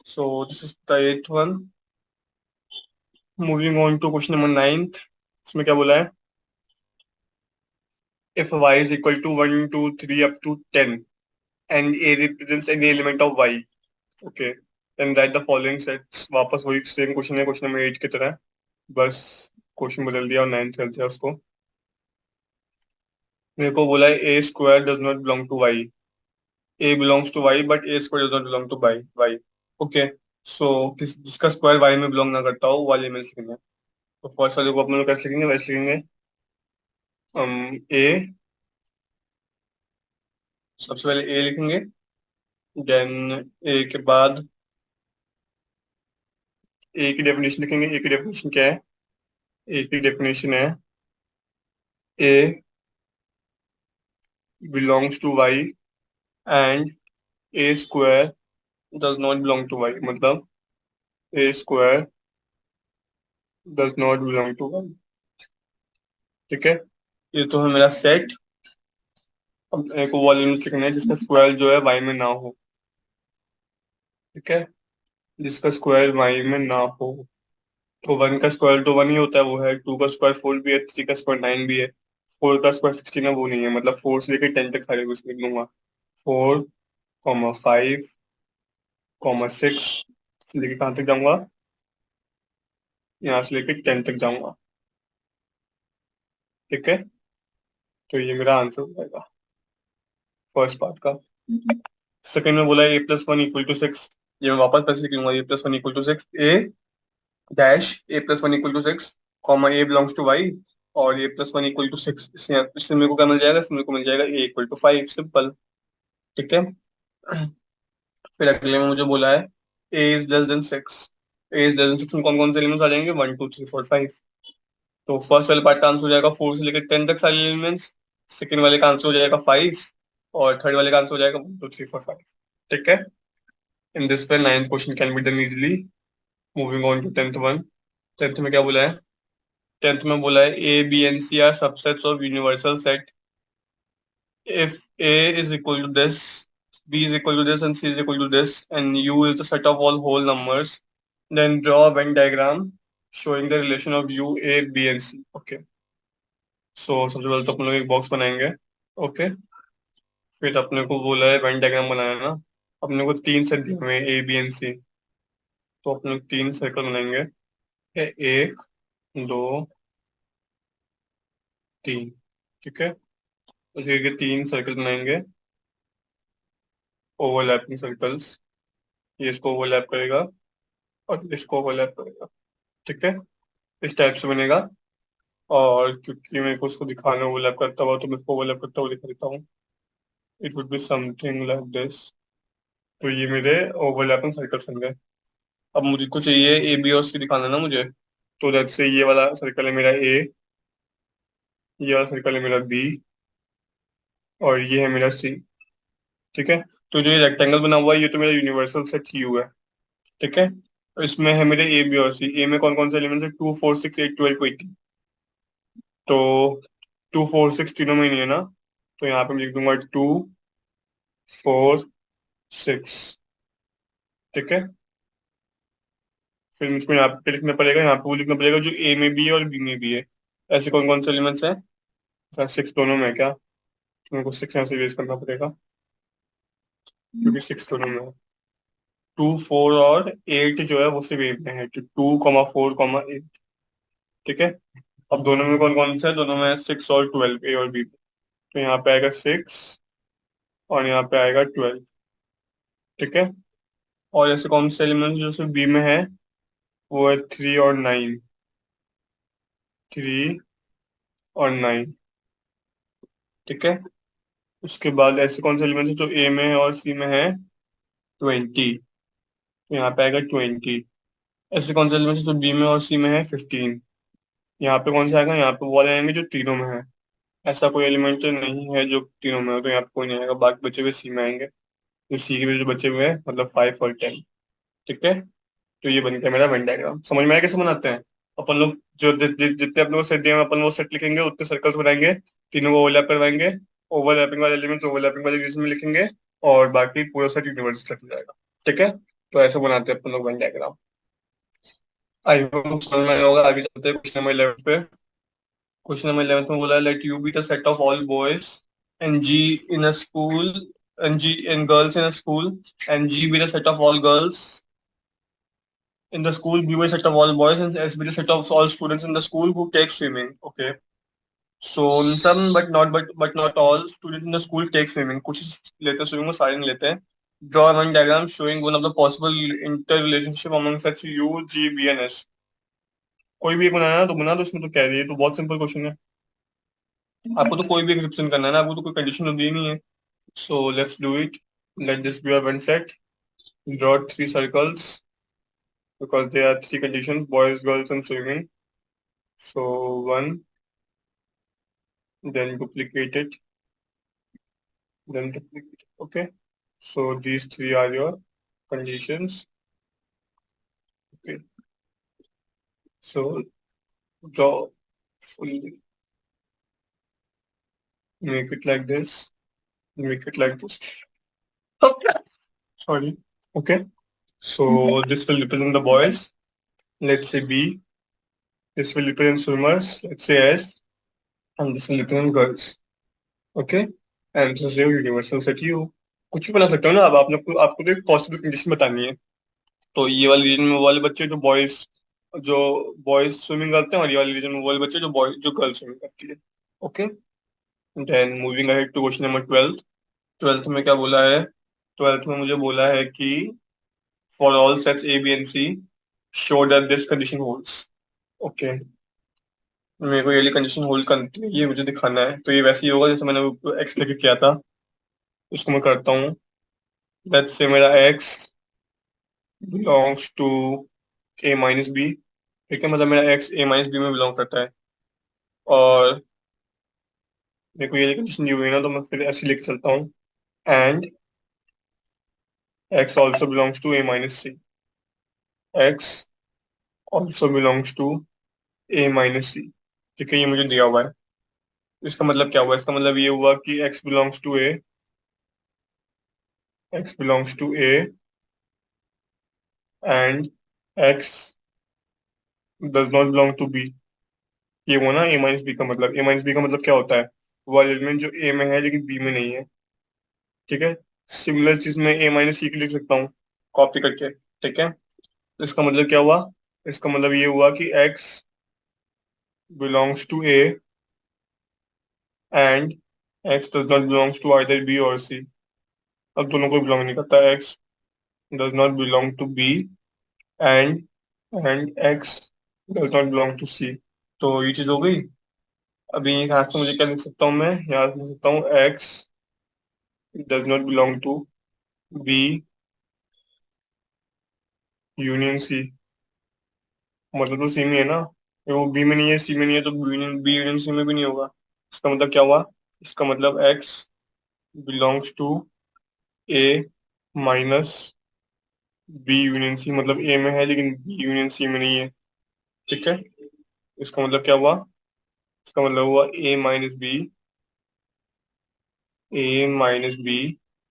So this is the 8th one. Moving on to question number 9th। इसमें क्या बोला है, if y is equal to 1 2 3 up to 10 and a represents any element of y, okay, then write the following sets। वापस वही सेम क्वेश्चन है क्वेश्चन नंबर 8 की तरह, बस क्वेश्चन बदल दिया और 9 कर दिया उसको। मेरे को बोला है A square does not belong to Y, A belongs to Y but A square does not belong to Y Y. Okay. So जिसका स्क्वायर वाई में बिलोंग ना करता हो वाले में लिखेंगे। तो फर्स्ट वाले को अपने लोग कैसे लिखेंगे, वैसे लिखेंगे, ए, सबसे पहले ए लिखेंगे, देन ए के बाद ए की डेफिनेशन लिखेंगे। ए की डेफिनेशन क्या है? ए की डेफिनेशन है A belongs to Y and A square does not belong to Y. मतलब A square does not belong to Y. ठीक है, ये तो है मेरा सेट। अब मेरे को वो लिमिट लिखना है जिसका स्क्वायर जो है वाई में ना हो। ठीक है, जिसका स्क्वायर वाई में ना हो। तो वन का स्क्वायर तो वन ही होता है, वो है। टू का स्क्वायर फोर भी है, थ्री का स्क्वायर नाइन भी है, फोर का स्क्वायर सिक्सटीन है, वो नहीं है। मतलब फोर से लेकर टेन तक सारे कुछ लिख लूंगा। Four comma five comma six से लेके कहाँ तक जाऊंगा? यहाँ से लेके टेन तक जाऊंगा। ठीक है, तो ये मेरा आंसर हो जाएगा फर्स्ट पार्ट का। सेकंड में बोला A plus one equal to six. ये मैं वापस पैसे लिख लूंगा। A plus one equal to six, A dash A plus one equal to six comma A belongs to Y, और A plus one equal to six. इसमें मेरे को क्या मिल जाएगा? इसमें मेरे को मिल जाएगा A equal to five. Simple. ठीक है, फिर अगले में मुझे बोला है A is less than six. A is less than six में कौन कौन से एलिमेंट्स आ जाएंगे? One two three four five. तो फर्स्ट वाले पार्ट का आंसर हो जाएगा फोर से लेकर टेन तक सारे एलिमेंट्स। सेकंड वाले का आंसर हो जाएगा फाइव। और थर्ड वाले का आंसर हो जाएगा one two three four five. ठीक है, in this way ninth question can be done easily. Moving on to tenth one. Tenth में क्या बोला है? टेंथ में बोला है A B N C are subsets of universal set if a is equal to this, b is equal to this, and c is equal to this, and u is the set of all whole numbers, then draw a Venn diagram showing the relation of u, a, b and c. Okay. So सबसे पहले तो अपन लोग एक बॉक्स बनाएंगे। ओके, फिर अपने को बोला है वेन डायग्राम बनाना ना। अपने को तीन सेट दिए हुए हैं ए बी एंड सी। तो अपने लोग तीन सर्कल बनाएंगे। एक, दो, तीन। ठीक है, उसी के तीन सर्कल बनाएंगे, ओवरलैपिंग सर्कल्स। ये इसको ओवरलैप करेगा और इसको ओवरलैप करेगा। ठीक है, इस टाइप से बनेगा। और क्योंकि मेरे को उसको दिखाना ओवरलैप करता हुआ, तो मैं इसको ओवरलैप करता हुआ दिखा देता हूँ। It would be something like this. तो ये मेरे ओवरलैपिंग सर्कल्स बन गए। अब मुझे को चाहिए ए बी और सी दिखाना ना मुझे। तो जैसे से ये वाला सर्कल है मेरा ए, ये वाला सर्कल है मेरा बी, और ये है मेरा सी। ठीक है, तो जो ये रेक्टेंगल बना हुआ है, ये तो मेरा यूनिवर्सल सेट यू है। ठीक है, तो इसमें है मेरे ए बी और सी। ए में कौन कौन से एलिमेंट्स है? Two four six eight twelve eighteen. तो टू फोर सिक्स तीनों में ही नहीं है ना, तो यहाँ पे मैं लिख दूंगा टू फोर सिक्स। ठीक है, फिर मुझको यहाँ पे लिखना पड़ेगा, यहाँ पे वो लिखना पड़ेगा जो ए में भी है और बी में भी है। ऐसे कौन कौन से एलिमेंट्स हैं? अच्छा, सिक्स दोनों में है क्या? तो मेरे को सिक्स यहाँ से रेज करना पड़ेगा, क्योंकि सिक्स दोनों में है। टू फोर और एट जो है वो सिर्फ ए में है, तो two comma four comma eight. ठीक है, अब दोनों में कौन कौन से है? दोनों में सिक्स और ट्वेल्व, ए और बी। तो यहाँ पे आएगा सिक्स और यहाँ पे आएगा ट्वेल्व। ठीक है, और ऐसे कौन से एलिमेंट्स जो सिर्फ बी में है? वो है थ्री और नाइन। थ्री और नाइन। ठीक है, उसके बाद ऐसे कौन से एलिमेंट्स जो ए में है और सी में है? ट्वेंटी। तो यहाँ पे आएगा ट्वेंटी। ऐसे कौन से एलिमेंट्स जो बी में और सी में है? फिफ्टीन। यहाँ पे कौन सा आएगा? यहाँ पे वो वाले आएंगे जो तीनों में है। ऐसा कोई एलिमेंट नहीं है जो तीनों में हो, तो यहाँ पे कोई नहीं आएगा। बाकी बचे हुए सी में आएंगे। तो सी के भी जो बचे हुए हैं, मतलब फाइव और टेन। ठीक है, तो ये बन गया मेरा वेन डायग्राम। समझ में आया कैसे बनाते हैं? अपन लोग जो जितने अपने को सेट दिए हैं, अपन वो सेट लिखेंगे, उतने सर्कल्स बनाएंगे, तीनों को ओवरलैप करवाएंगे, ओवरलैपिंग वाले एलिमेंट्स ओवरलैपिंग वाले रीजन में लिखेंगे, और बाकी पूरा सेट यूनिवर्सल सेट हो जाएगा। ठीक है, तो ऐसे बनाते हैं अपन लोग वेन डायग्राम। आई होप समझ में आया होगा। आगे चलते हैं क्वेश्चन नंबर 11 पे। क्वेश्चन नंबर 11 में बोला, let U be the set of all boys and G in a school, and G and girls in a school, and G be the set of all girls in the school, B be the set of all boys, and S be the set of all students in the school who take swimming. Okay. So some but not all students in the school take swimming. कुछ लेते हैं swimming, वो सारे नहीं लेते हैं. Draw one diagram showing one of the possible interrelationship among such U, G, B and S. कोई भी एक बनाना है तो बना दो, इसमें तो कह रही है, तो बहुत सिंपल क्वेश्चन है। आपको तो कोई भी एक रिप्रेजेंट करना है ना, आपको तो कोई कंडीशन तो दी नहीं है। So let's do it. Let this be a one set. Draw three circles because there are three conditions: boys, girls, and swimming. So one, then duplicate it, then duplicate it. Okay. So these three are your conditions. Okay. So draw fully. Make it like this. Make it like this. Sorry. Okay. So this will represent the boys. Let's say B. This will represent swimmers. Let's say S. And this will represent girls. Okay. And this is your universal set U. कुछ भी बना सकते हो ना। अब आपने आपको तो एक पॉसिबल कंडीशन बतानी है। तो ये वाले रीजन में वो वाले बच्चे जो बॉयज स्विमिंग करते हैं, और ये वाले रीजन में वो वाले बच्चे जो गर्ल्स स्विमिंग करती है। Okay. Then moving ahead to question number 12। 12th में क्या बोला है? 12th में मुझे बोला है कि for all sets A B and C show that this condition holds. Okay. मेरे को ये वाली कंडीशन होल्ड करती है, ये मुझे दिखाना है। तो ये वैसे ही होगा जैसे मैंने एक्स लेके किया था। उसको मैं करता हूँ। लेट्स से मेरा X belongs to A minus B. ठीक है, मतलब मेरा एक्स ए माइनस बी में बिलोंग करता है। और मेरे को ये कंडीशन दी हुई है ना, तो मैं फिर ऐसे लेके चलता हूँ। And x also belongs to A minus C. X also belongs to A minus C. ठीक है, ये मुझे दिया हुआ है। इसका मतलब क्या हुआ? इसका मतलब ये हुआ कि x belongs to A, X belongs to A and x does not belong to B. ये हुआ ना ए माइनस बी का मतलब। ए माइनस बी का मतलब क्या होता है? वो एलिमेंट जो ए में है लेकिन बी में नहीं है। ठीक है। सिमिलर चीज मैं ए माइनस सी की लिख सकता हूँ कॉपी करके। ठीक है। तो इसका मतलब क्या हुआ? इसका मतलब ये हुआ कि x belongs to A and x does not belongs to either B और सी। अब दोनों को बिलोंग नहीं करता। X does not belong to B and x does not belong to C. तो ये चीज हो गई। अभी यहाँ से मुझे क्या लिख सकता हूँ? मैं यहाँ से लिख सकता हूँ X does not belong to B union C. मतलब तो सेम ही है ना। वो बी में नहीं है, सी में नहीं है, तो बी यूनियन सी में भी नहीं होगा। इसका मतलब क्या हुआ? इसका मतलब X belongs to A minus B union C, मतलब ए में है लेकिन बी यूनियन सी में नहीं है। ठीक है। इसका मतलब क्या हुआ? इसका मतलब हुआ ए माइनस बी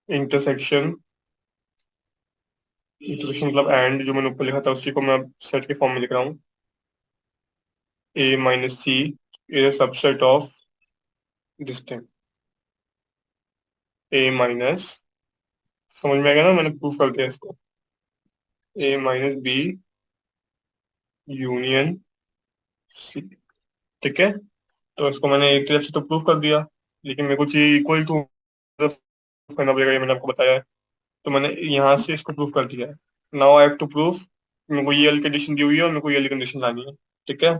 इंटरसेक्शन। इंटरसेक्शन मतलब एंड, जो मैंने ऊपर लिखा था उसी को मैं अब सेट के फॉर्म में लिख रहा हूँ। A minus C is a subset of this thing. A minus, समझ में आ गया ना? मैंने प्रूफ कर दिया इसको। ए माइनस बी यूनियन सी। ठीक है। तो इसको मैंने एक तरफ से तो प्रूफ कर दिया, लेकिन मेरे को चाहिए इक्वल टू करना पड़ेगा, ये मैंने आपको बताया है। तो मैंने यहाँ से इसको प्रूफ कर दिया है। Now I have to proof. मेरे को ये वाली कंडीशन दी हुई है और मेरे को ये वाली कंडीशन लानी है। ठीक है।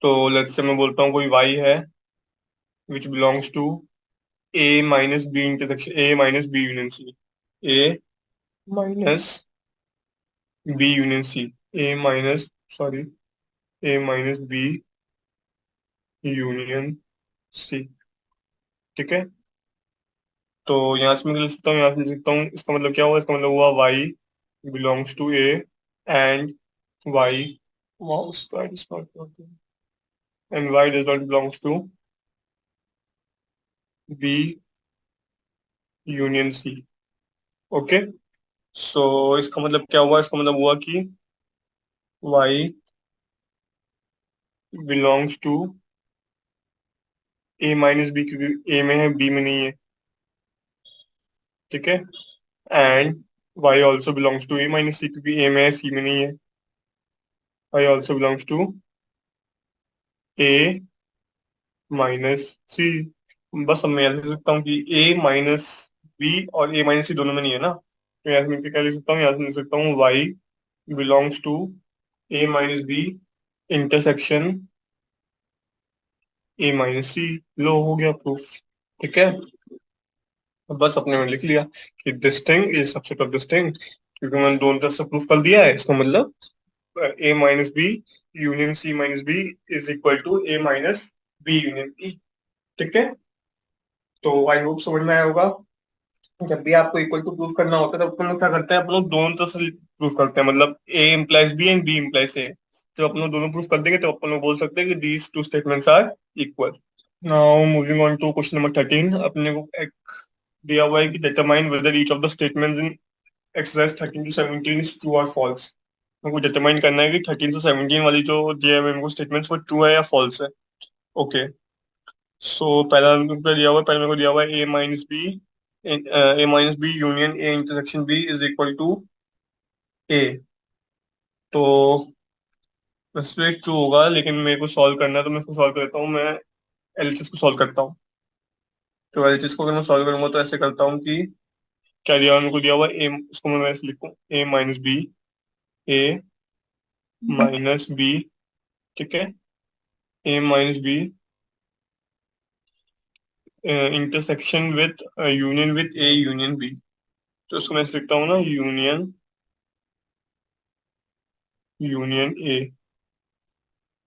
तो लेट्स से मैं बोलता हूँ कोई वाई है which belongs to A minus B intersection, A minus B union C. A minus B union C. A minus, sorry, A minus B union C. ठीक है। तो यहाँ से मैं लिख सकता हूँ, यहाँ से लिख सकता हूँ। इसका मतलब क्या हुआ? इसका मतलब हुआ Y belongs to A and Y, mouse pad is not working, and Y does not belongs to B union C. Okay. So इसका मतलब क्या हुआ? इसका मतलब हुआ कि Y belongs to A minus B, क्योंकि ए में है बी में नहीं है। ठीक है। And Y also belongs to A minus C, क्योंकि ए में है सी में नहीं है। Y also belongs to A minus C. बस अब मैं यहाँ लिख सकता हूँ कि ए माइनस बी और ए माइनस सी दोनों में नहीं है ना, तो यहाँ से मैं क्या लिख सकता हूँ? यहाँ से लिख सकता हूँ Y belongs to A minus B intersection A minus C. लो, हो गया प्रूफ। ठीक है। बस अपने में लिख लिया कि this thing is subset of this thing, क्योंकि मैंने दोनों तरफ से प्रूफ कर दिया है। इसका मतलब A minus B union C minus B is equal to A minus B union E. ठीक है, तो आई होप समझ में आया होगा। जब भी आपको इक्वल टू प्रूफ करना होता है तब अपन लोग क्या करते हैं, अपन लोग दोनों तरफ से प्रूफ करते हैं, मतलब A implies B and B implies A. जब अपन लोग दोनों प्रूफ कर देंगे तो अपन लोग बोल सकते हैं कि these two statements are equal. Now moving on to question number 13। अपने को एक दिया हुआ है कि determine whether each of the statements in exercise 13 to 17 is true और फॉल्स। हमको डिटरमाइन करना है कि 13 से 17 वाली जो दिया है हमको स्टेटमेंट्स वो ट्रू है या फॉल्स है। ओके, सो पहला मेरे को दिया हुआ है, पहले मेरे को दिया हुआ है A minus B union A intersection B is equal to A. तो वैसे ट्रू होगा, लेकिन मेरे को सॉल्व करना है तो मैं इसको सॉल्व करता हूँ। मैं एलएचएस को सॉल्व करता हूँ। तो एलएचएस को अगर मैं सॉल्व करूंगा तो ऐसे करता हूँ कि क्या दिया हुआ है, मेरे को दिया हुआ है ए, इसको मैं ऐसे लिखूँ A minus B, A minus B, ठीक है, A minus B intersection with union with A union B. तो इसको मैं ऐसे लिखता हूँ ना, यूनियन यूनियन ए,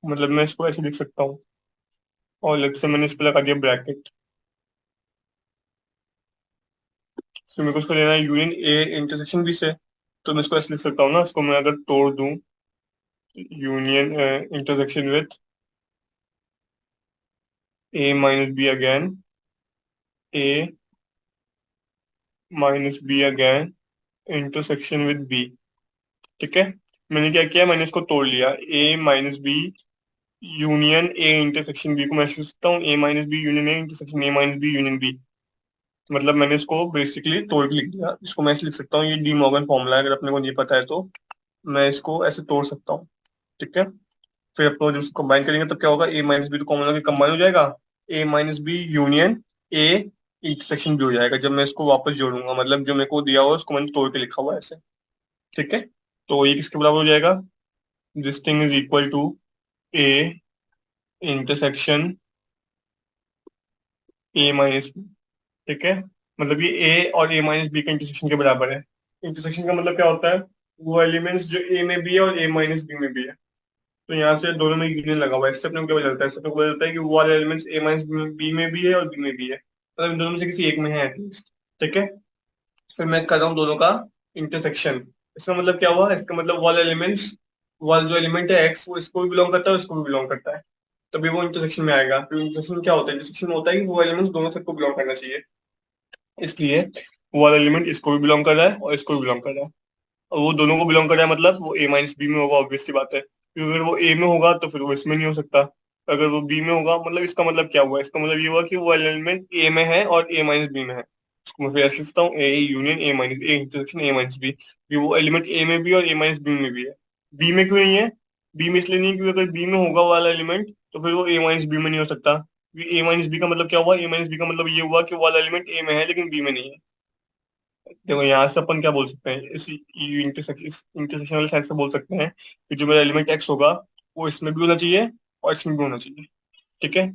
मतलब मैं इसको ऐसे लिख सकता हूँ। और लेट्स से मैंने इस पे लगा दिया ब्रैकेट। तो मेरे को इसको लेना है यूनियन ए इंटरसेक्शन बी से। तो मैं इसको ऐसे लिख सकता हूँ ना, इसको मैं अगर तोड़ दूं, union intersection with A minus B again, A minus B again intersection with B. ठीक है, मैंने क्या किया, मैंने इसको तोड़ लिया। A minus B union A intersection B को मैं ऐसे लिख सकता हूँ, A minus B union A intersection A minus B union B. मतलब मैंने इसको बेसिकली तोड़ के लिख दिया। इसको मैं ऐसे लिख सकता हूँ, ये डी मॉर्गन फॉर्मूला है, अगर अपने को नहीं पता है तो मैं इसको ऐसे तोड़ सकता हूँ। ठीक है, फिर अपन जब उसको कंबाइन करेंगे तब क्या होगा, ए माइनस बी तो कॉमन होकर कंबाइन हो जाएगा, A minus B union A intersection भी हो जाएगा जब मैं इसको वापस जोड़ूंगा। मतलब जो मेरे को दिया हुआ है उसको मैंने तोड़ के लिखा हुआ है ऐसे। ठीक है, तो ये किसके बराबर हो जाएगा, this thing is equal to A intersection A minus B. ठीक है, मतलब ये ए और ए माइनस बी का इंटरसेक्शन के बराबर है। इंटरसेक्शन का मतलब क्या होता है, वो एलिमेंट्स जो ए में भी है और ए माइनस बी में भी है। तो यहाँ से दोनों में यूनियन लगा हुआ है। इससे अपने को क्या पता चलता है, इससे अपने को पता चलता है कि वो वाले एलिमेंट्स ए माइनस बी में भी है और बी में भी है, मतलब इन दोनों में से किसी एक में है एटलीस्ट। ठीक है, फिर मैं कर रहा हूँ दोनों का इंटरसेक्शन। इसका मतलब क्या हुआ, इसका मतलब वाला एलिमेंट्स, वाला जो एलिमेंट है एक्स वो इसको भी बिलोंग करता है और इसको भी बिलोंग करता है, तभी वो इंटरसेक्शन में आएगा। फिर इंटरसेक्शन क्या होता है, इंटरसेक्शन में होता है कि वो एलिमेंट्स दोनों सबको बिलोंग करना चाहिए। इसलिए वो वाला एलिमेंट इसको भी बिलोंग कर रहा है और इसको भी बिलोंग कर रहा है। और वो दोनों को बिलोंग कर रहा है मतलब वो ए माइनस बी में होगा, ऑब्वियस सी बात है, क्योंकि अगर वो ए में होगा तो फिर वो इसमें नहीं हो सकता। अगर वो बी में होगा, मतलब इसका मतलब क्या हुआ, इसका मतलब ये हुआ कि वो एलिमेंट ए में है और ए माइनस बी में है। इसको मैं फिर ऐसे लिखता हूँ, A union A minus A intersection A minus B, कि वो एलिमेंट ए में भी और ए माइनस बी में भी है। बी में क्यों नहीं है, बी में इसलिए नहीं है क्योंकि अगर बी में होगा वाला एलिमेंट तो फिर वो ए माइनस बी में नहीं हो सकता, क्योंकि ए माइनस बी का मतलब क्या हुआ, ए माइनस बी का मतलब ये हुआ कि वाला एलिमेंट ए में है लेकिन बी में नहीं है। देखो यहाँ से अपन क्या बोल सकते हैं, इस इंटरसेक्शन वाले साइड से बोल सकते हैं कि जो मेरा एलिमेंट एक्स होगा वो इसमें भी होना चाहिए और इसमें भी होना चाहिए। ठीक है,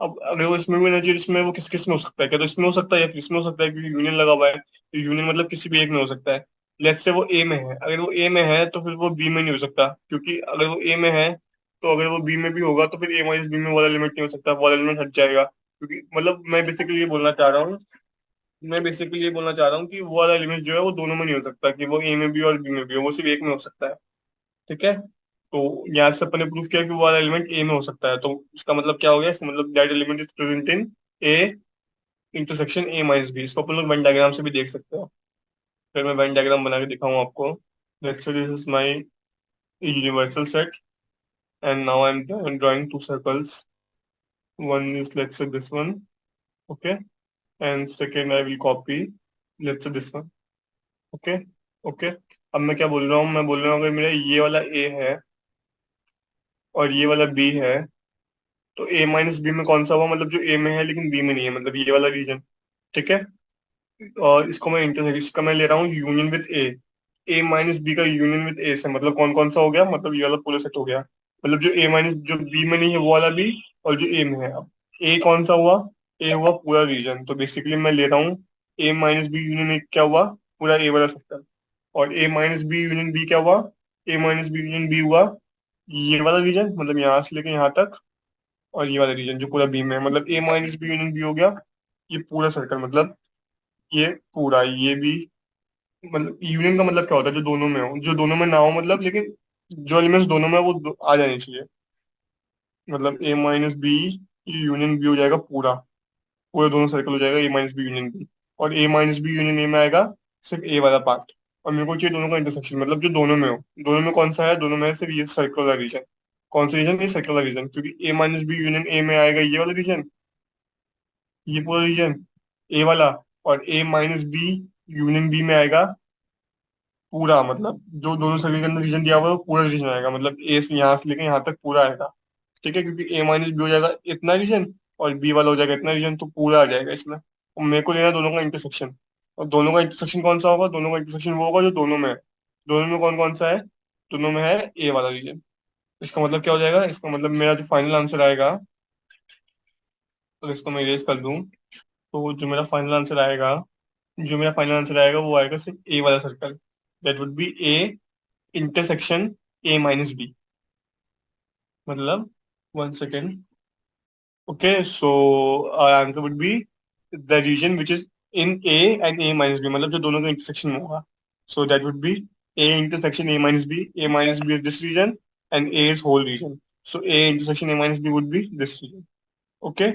अब अगर वो इसमें भी होना चाहिए तो इसमें वो किस किस में हो सकता है, क्या तो इसमें हो सकता है या फिर इसमें हो सकता है, क्योंकि यूनियन लगा हुआ है तो यूनियन मतलब किसी भी एक में हो सकता है। लेट्स से वो ए में है, अगर वो ए में है तो फिर वो बी में नहीं हो सकता, क्योंकि अगर वो ए में है तो अगर वो बी में भी होगा तो फिर ए माइनस बी में वाला एलिमेंट नहीं हो सकता, वाला एलिमेंट हट जाएगा। क्योंकि मतलब मैं बेसिकली ये बोलना चाह रहा हूँ कि वो वाला एलिमेंट जो है वो दोनों में नहीं हो सकता, कि वो ए में भी और बी में भी हो, वो सिर्फ एक में हो सकता है। ठीक है, तो यहाँ से अपन ने प्रूव किया कि वो वाला एलिमेंट ए में हो सकता है, तो इसका मतलब क्या हो गया, इसका मतलब that element is present in A intersection A minus B. इसको अपन लोग वेन डायग्राम से भी देख सकते हैं। फिर मैं वेन डायग्राम बना के दिखाऊँ आपको। Let's say this is my universal set and now I am drawing to circles. One is let's say this one, okay, and second I will copy let's say this one, okay. Okay, अब मैं क्या बोल रहा हूँ, मैं बोल रहा हूँ अगर मेरा ये वाला ए है और ये वाला बी है, तो ए माइनस बी में कौन सा हुआ, मतलब जो ए में है लेकिन बी में नहीं है, मतलब ये वाला रीजन। ठीक है, और इसको मैं इंटरसेक्शन, इसका मैं ले रहा हूँ union with A minus B का यूनियन विद ए से मतलब कौन कौन सा हो गया, मतलब ये वाला पूरा सेट हो गया। मतलब जो ए माइनस जो बी में नहीं है वो वाला बी, और जो ए में है। अब ए कौन सा हुआ, ए हुआ पूरा रीजन। तो बेसिकली मैं ले रहा हूँ ए माइनस बी यूनियन ए क्या हुआ, पूरा ए वाला सर्कल। और A minus B union B क्या हुआ, ए माइनस बी यूनियन बी हुआ ये वाला रीजन, मतलब यहाँ से लेके यहाँ तक। और ये वाला रीजन जो पूरा बी में है, मतलब A minus B union B हो गया ये पूरा सर्कल, मतलब ये पूरा ये भी। मतलब यूनियन का मतलब क्या होता है, जो दोनों में हो, जो दोनों में ना हो मतलब, लेकिन जो एलिमेंट्स दोनों में है, वो आ जाने चाहिए। मतलब A minus B union B हो जाएगा पूरा, पूरे दोनों सर्कल हो जाएगा A minus B union B. और ए माइनस बी यूनियन ए में आएगा सिर्फ ए वाला पार्ट। और मेरे को चाहिए दोनों का इंटरसेक्शन, मतलब जो दोनों में हो। दोनों में कौन सा है, दोनों में है सिर्फ ये सर्कल वाला रीजन। कौन सा रीजन, ये सर्कल वाला रीजन, क्योंकि ए माइनस बी यूनियन ए में आएगा ये वाला रीजन, ये पूरा रीजन ए वाला। और A minus B union B में आएगा पूरा, मतलब जो दोनों सर्कल के अंदर रीजन दिया हुआ है वो पूरा रीजन आएगा, मतलब ए से यहाँ से लेके यहाँ तक पूरा आएगा। ठीक है, क्योंकि ए माइनस बी हो जाएगा इतना रीजन, और बी वाला हो जाएगा इतना रीजन, तो पूरा आ जाएगा इसमें। और मेरे को लेना है दोनों का इंटरसेक्शन। और दोनों का इंटरसेक्शन कौन सा होगा, दोनों का इंटरसेक्शन वो होगा जो दोनों में है। दोनों में कौन कौन सा है, दोनों में है ए वाला रीजन। इसका मतलब क्या हो जाएगा, इसका मतलब मेरा जो फाइनल आंसर आएगा, तो इसको मैं इरेज कर दूं, तो जो मेरा फाइनल आंसर आएगा, वो आएगा सिर्फ ए वाला circle. That would be A intersection A minus B. मतलब, one second. Okay, so our answer would be the region which is in A and A minus B, मतलब जो दोनों का intersection में होगा. So that would be A intersection A minus B. A minus B is this region and A is whole region. So A intersection A minus B would be this region. Okay.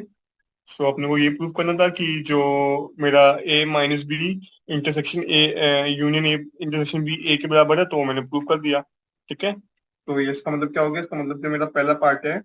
So अपने को ये प्रूव करना था कि जो मेरा A minus B intersection A union A intersection B A के बराबर है, तो वो मैंने प्रूव कर दिया। ठीक है, तो ये इसका मतलब क्या हो गया, इसका मतलब जो मेरा पहला पार्ट है,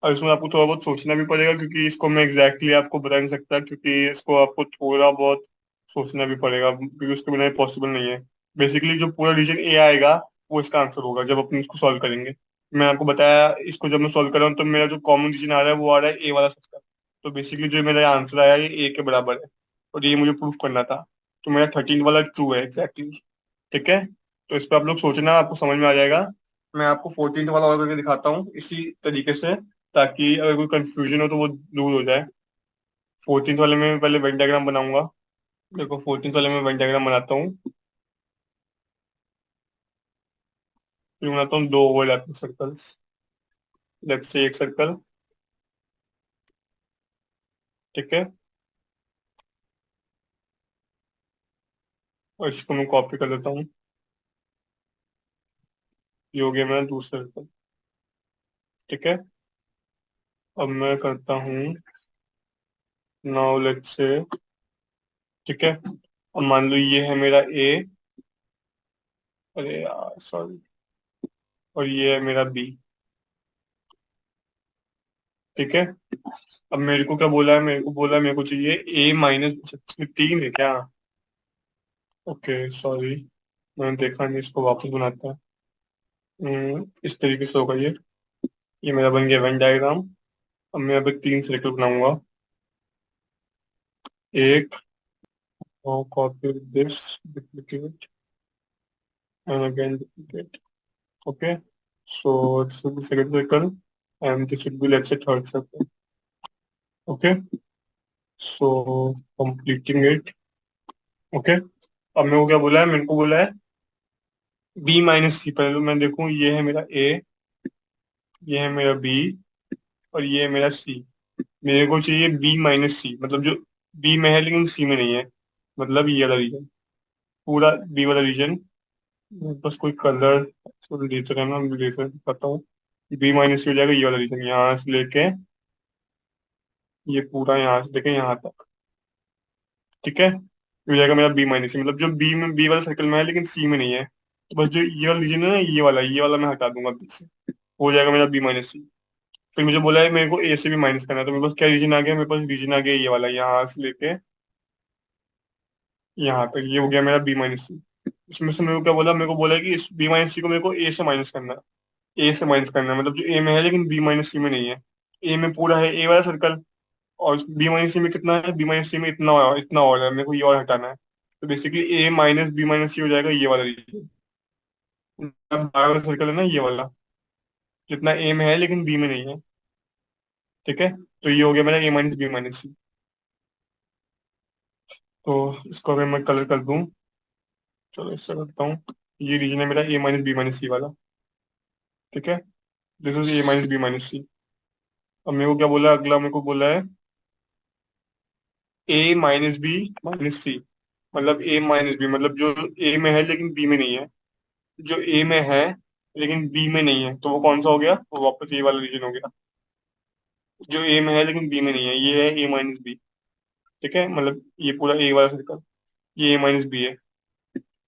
और इसमें आपको थोड़ा बहुत सोचना भी पड़ेगा, क्योंकि इसको मैं एग्जैक्टली आपको बता नहीं सकता, क्योंकि इसको आपको थोड़ा बहुत सोचना भी पड़ेगा, क्योंकि उसके बिना पॉसिबल नहीं है। बेसिकली जो पूरा रीजन ए आएगा वो इसका आंसर होगा जब अपन इसको सॉल्व करेंगे। मैं आपको बताया, इसको जब मैं सॉल्व कर रहा हूँ तो मेरा जो कॉमन रीजन आ रहा है वो आ रहा है ए वाला सेक्टर। तो बेसिकली जो मेरा आंसर आया ये ए के बराबर है, और ये मुझे प्रूफ करना था। तो मेरा 13 वाला ट्रू है एग्जैक्टली। ठीक है, तो इस पर आप लोग सोचना, आपको समझ में आ जाएगा। मैं आपको 14 वाला और करके दिखाता हूँ इसी तरीके से, ताकि अगर कोई कंफ्यूजन हो तो वो दूर हो जाए। 14 वाले में मैं पहले वेन डायग्राम बनाऊंगा। देखो 14 वाले में वेन डायग्राम बनाता हूँ। फिर बनाता हूँ दो ओवरलैपिंग सर्कल्स। लेफ्ट से एक सर्कल। ठीक है, और इसको मैं कॉपी कर लेता हूँ। ये हो गया मेरा दूसरा सर्कल। ठीक है, अब मैं करता हूँ, नाउ लेट्स से। ठीक है, अब मान लो ये है मेरा ए, अरे यार सॉरी, और ये है मेरा बी। ठीक है, अब मेरे को क्या बोला है, मेरे को बोला है मेरे को चाहिए ए माइनस, इसमें तीन है क्या। ओके सॉरी, मैंने देखा नहीं, इसको वापस बनाते हैं। इस तरीके से होगा ये मेरा बन गया वेन डायग्राम। अब मैं अब एक तीन सर्कल बनाऊंगा। एक, और copy this, duplicate, and again duplicate. Okay, so this will be second circle, and this will be let's say third circle. Okay, so completing it. Okay, अब मेरे को क्या बोला है, मेरे को बोला है बी माइनस सी। पहले तो मैं देखूं, ये है मेरा ए, ये है मेरा बी, और ये है मेरा सी। मेरे को चाहिए बी माइनस सी, मतलब जो बी में है लेकिन सी में नहीं है, मतलब ये वाला रीजन, पूरा बी वाला रीजन। बस कोई कलर, लेजर है ना, मैं लेजर दिखाता हूँ। बी माइनस सी हो जाएगा ये वाला रीजन, यहाँ से लेके ये पूरा, यहाँ से लेके यहाँ तक। ठीक है, ये हो जाएगा मेरा बी माइनस सी, मतलब जो बी में, बी वाला सर्कल में है लेकिन सी में नहीं है। तो बस जो ये वाला रीजन है ना, ये वाला मैं हटा दूंगा बीच से, हो जाएगा मेरा बी माइनस सी। फिर मुझे बोला है मेरे को ए से भी माइनस करना है, तो मेरे पास क्या रीजन आ गया, मेरे पास रीजन आ गया ये वाला, यहाँ से लेके यहाँ तक, ये हो गया मेरा बी माइनस सी। इसमें से मेरे को क्या बोला, मेरे को बोला है कि इस बी माइनस सी को मेरे को ए से माइनस करना है। ए से माइनस करना है, मतलब जो ए में है लेकिन बी माइनस सी में नहीं है। ए में पूरा है ए वाला सर्कल, और बी माइनस सी में कितना है, बी माइनस सी में इतना और है, मेरे को ये और हटाना है। तो बेसिकली ए माइनस बी माइनस सी हो जाएगा ये वाला रीजन। बाहर वाला सर्कल है ना ये वाला, जितना ए में है लेकिन बी में नहीं है। ठीक है, तो ये हो गया मेरा ए माइनस बी माइनस सी। तो इसको अगर मैं कलर कर दूं, चलो इससे करता हूँ। ये रीजन है मेरा A minus B minus C वाला। ठीक है, this is A minus B minus C. अब मेरे को क्या बोला है, अगला मेरे को बोला है ए माइनस बी माइनस सी। मतलब ए माइनस बी मतलब जो ए में है लेकिन बी में नहीं है। जो ए में है लेकिन बी में नहीं है, तो वो कौन सा हो गया, वो वापस ए वाला रीजन हो गया। जो ए में है लेकिन बी में नहीं है, ये है ए माइनस बी। ठीक है, मतलब ये पूरा ए वाला सर्कल, ये ए माइनस बी है।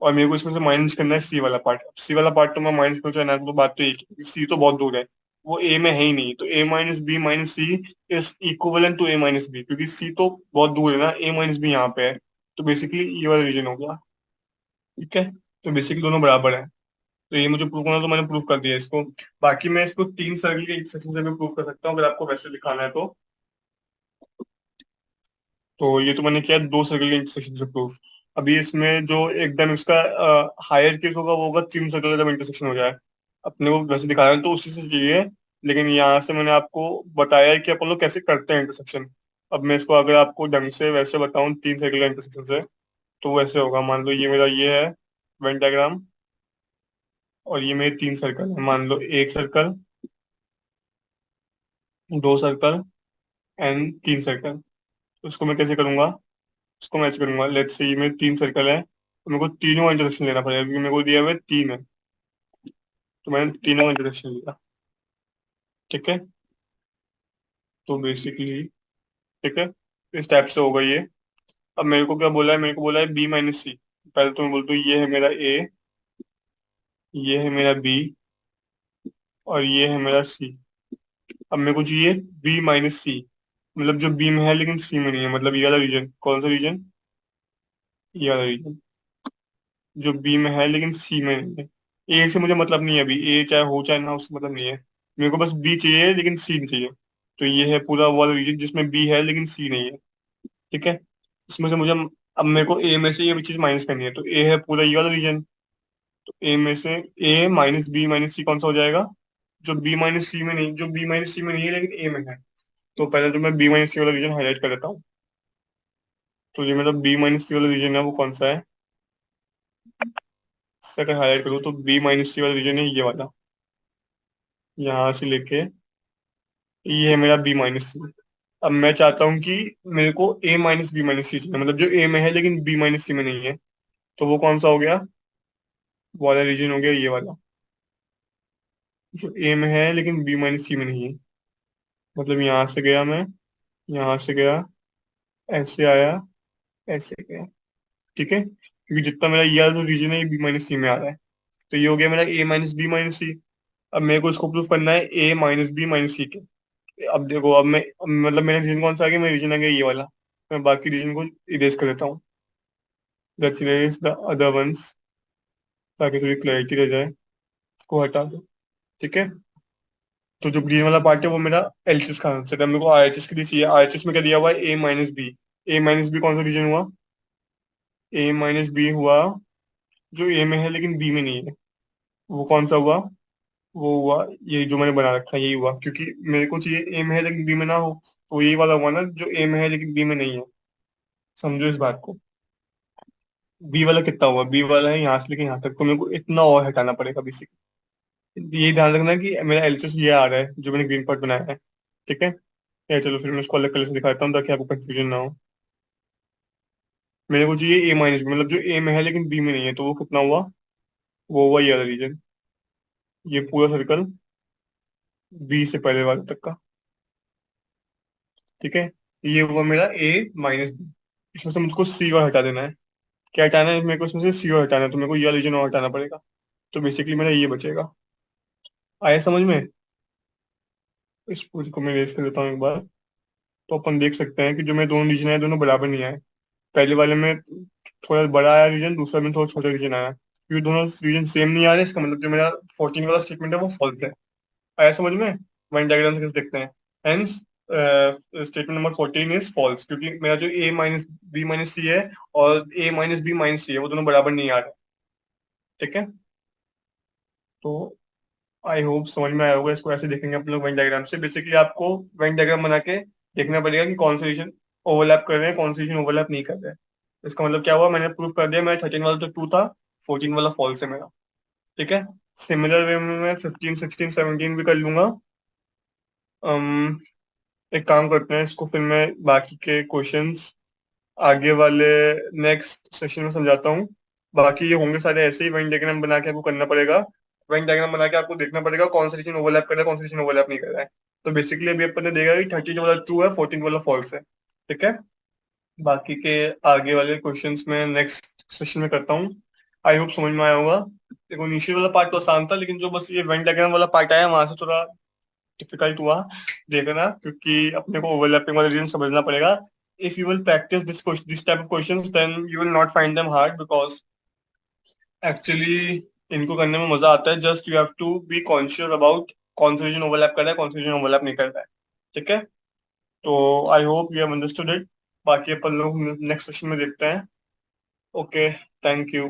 और मेरे को इसमें से माइनस करना है सी वाला पार्ट। सी वाला पार्ट तो मैं माइनस करूँ चाहे ना करूँ, तो बात तो एक ही, सी तो बहुत दूर है, वो ए में है ही नहीं। तो A minus B minus C is equivalent to A minus B, क्योंकि सी तो बहुत दूर है ना, ए माइनस बी यहाँ पे है। तो बेसिकली ये वाला रीजन हो गया। ठीक है, तो बेसिकली दोनों बराबर है। तो ये मुझे प्रूव करना, तो मैंने प्रूव कर दिया इसको। बाकी मैं इसको तीन सर्कल के इंटरसेक्शन से भी प्रूव कर सकता हूँ, अगर आपको वैसे दिखाना है तो। तो ये तो मैंने किया दो सर्कल के इंटरसेक्शन से प्रूफ। अभी इसमें जो एकदम इसका हायर केस होगा, वो होगा तीन सर्कल का जब इंटरसेक्शन हो जाए। अपने को वैसे दिखाया है तो उसी से चाहिए। लेकिन यहाँ से मैंने आपको बताया है कि अपन लोग कैसे करते हैं इंटरसेक्शन। अब मैं इसको अगर आपको ढंग से वैसे बताऊं तीन सर्कल का इंटरसेक्शन से, तो वैसे होगा। मान लो ये मेरा ये है वेन डायग्राम, और ये मेरे तीन सर्कल है। मान लो एक सर्कल, दो सर्कल एंड तीन सर्कल। तो उसको मैं कैसे करूंगा, उसको मैं ऐसे करूंगा। लेट्स से ये मेरे तीन सर्कल है, तो मेरे को तीनों का इंटरसेक्शन लेना पड़ेगा, क्योंकि मेरे को दिया हुआ है तीन है। तो मैंने तीनों का इंटरसेक्शन लिया। ठीक है, तो बेसिकली ठीक है, इस टाइप से होगा ये। अब मेरे को क्या बोला है, मेरे को बोला है बी माइनस सी। पहले तो मैं बोलता हूँ ये है मेरा ए, ये है मेरा बी, और ये है मेरा सी। अब मेरे को चाहिए बी माइनस सी, मतलब जो बी में है लेकिन सी में नहीं है। मतलब ये वाला रीजन, कौन सा रीजन, ये वाला रीजन जो बी में है लेकिन सी में नहीं है। ए से मुझे मतलब नहीं है, अभी ए चाहे हो चाहे ना हो, उससे मतलब नहीं है। मेरे को बस बी चाहिए लेकिन सी नहीं चाहिए। तो ये है पूरा वो वाला रीजन जिसमें बी है लेकिन सी नहीं है। ठीक है, इसमें से मुझे, अब मेरे को ए में से ये चीज माइनस करनी है, तो ए है पूरा ये वाला रीजन। तो ए में से ए माइनस बी माइनस सी कौन सा हो जाएगा, जो बी माइनस सी में नहीं, जो बी माइनस सी में नहीं है लेकिन ए में है। तो पहले तो मैं बी माइनस सी वाला रीजन हाईलाइट कर देता हूँ। तो ये मेरा बी माइनस सी वाला रीजन है, वो कौन सा है, इससे अगर हाईलाइट करूँ तो बी माइनस सी वाला रीजन है ये वाला, यहाँ से लेके ये है मेरा बी माइनस सी। अब मैं चाहता हूँ कि मेरे को ए माइनस बी माइनस सी चाहिए, मतलब जो ए में है लेकिन बी माइनस सी में नहीं है। तो वो कौन सा हो गया, वो वाला रीजन हो गया ये वाला, जो ए में है लेकिन बी माइनस सी में नहीं है। मतलब यहाँ से गया मैं, यहाँ से गया, ऐसे आया, ऐसे गया। ठीक है, क्योंकि जितना मेरा ये वाला जो रीजन है ये बी माइनस सी में आ रहा है। तो ये हो गया मेरा A minus B minus C. अब मेरे को इसको प्रूफ करना है ए माइनस बी माइनस सी के। अब देखो, मतलब मेरा रीजन कौन सा आ गया, मेरा रीजन आ गया ये वाला। मैं बाकी रीजन को इरेज कर देता हूँ। Let's erase the other ones, ताकि थोड़ी क्लैरिटी रह जाए। इसको हटा दो। ठीक है, तो जो ग्रीन वाला पार्ट है वो मेरा एलएचएस का आंसर है। मेरे को आरएचएस के लिए चाहिए। आरएचएस में क्या दिया हुआ है, A minus B. A minus B कौन सा रीजन हुआ, ए माइनस बी हुआ जो ए में है लेकिन बी में नहीं है। वो कौन सा हुआ, वो हुआ ये जो मैंने बना रखा है, यही हुआ। क्योंकि मेरे को चाहिए ए में है लेकिन बी में ना हो, तो यही वाला हुआ ना जो ए में है लेकिन बी में नहीं है। समझो इस बात को। बी वाला कितना हुआ, बी वाला है यहाँ से लेके यहाँ तक, तो मेरे को इतना और हटाना पड़ेगा बेसिकली। ये ध्यान रखना कि मेरा एलएचएस ये आ रहा है जो मैंने ग्रीन पार्ट बनाया है। ठीक है, या चलो फिर मैं इसको अलग कलर से दिखाता हूँ ताकि आपको कंफ्यूजन ना हो। मेरे को चाहिए ए माइनस बी, मतलब जो ए में है लेकिन बी में नहीं है, तो वो कितना हुआ, वो हुआ ये वाला रीजन, ये पूरा सर्कल बी से पहले वाले तक का। ठीक है, ये हुआ मेरा ए माइनस बी। इसमें से मुझको सी और हटा देना है। क्या हटाना है मेरे को, इसमें से सी और हटाना है, तो मेरे को ये रीजन और हटाना पड़ेगा। तो बेसिकली मेरा ये बचेगा। आया समझ में। इस पूरी को मैं रेस कर देता हूँ एक बार। तो अपन देख सकते हैं कि जो मेरे दोनों रीजन है दोनों बराबर नहीं आए। पहले वाले में थोड़ा बड़ा आया रीजन, दूसरे में थोड़ा छोटा रीजन आया। क्योंकि दोनों रीजन सेम नहीं आ रहे, इसका मतलब जो मेरा 14 वाला स्टेटमेंट है वो फॉल्स है। आया समझ में। वन डायग्राम से कैसे देखते हैं। Hence statement number 14 is false, क्योंकि मेरा जो A minus B minus C है और A minus B minus C है, वो दोनों बराबर नहीं आ रहे। ठीक है, तो आई होप समझ में आया होगा। इसको ऐसे देखेंगे अपन लोग वेन डायग्राम से। बेसिकली आपको वेन डायग्राम बना के देखना पड़ेगा कि कौन से रीजन ओवरलैप कर रहे हैं, कौन से रीजन ओवरलैप नहीं कर रहे हैं। इसका मतलब क्या हुआ, मैंने प्रूफ कर दिया, मेरा 13 वाला तो ट्रू था, 14 वाला फॉल्स है मेरा। ठीक है। सिमिलर वे में मैं 15 16 17 भी कर लूंगा। अम, एक काम करते हैं, इसको फिर मैं बाकी के क्वेश्चंस आगे वाले नेक्स्ट सेशन में समझाता हूँ। बाकी ये होंगे सारे ऐसे ही वेन डायग्राम बना के आपको करना पड़ेगा। वेन डायग्राम बना के आपको देखना पड़ेगा कौन सा रीजन ओवरलैप कर रहा है, कौन सा रीजन ओवरलैप नहीं कर रहा है। तो बेसिकली अभी अपन ने देखा कि 13 वाला ट्रू है, 14 वाला फॉल्स है। ठीक है। बाकी के आगे वाले क्वेश्चंस में नेक्स्ट सेशन में करता हूँ। आई होप समझ में आया होगा। देखो इनिशियल वाला पार्ट तो आसान था, लेकिन जो बस ये वेन डायग्राम वाला पार्ट आया वहां से थोड़ा डिफिकल्ट हुआ देखना, क्योंकि अपने को ओवरलैपिंग वाला रीजन समझना पड़ेगा। If you will practice this type of questions then you will not find them hard, because actually इनको करने में मजा आता है। Just you have to be conscious about कौन सा रीजन ओवरलैप कर रहा है, कौन सा रीजन ओवरलैप नहीं कर रहा है। ठीक है। तो I hope you have understood it. बाकी अपन लोग नेक्स्ट सेशन में देखते हैं। ओके। Thank you.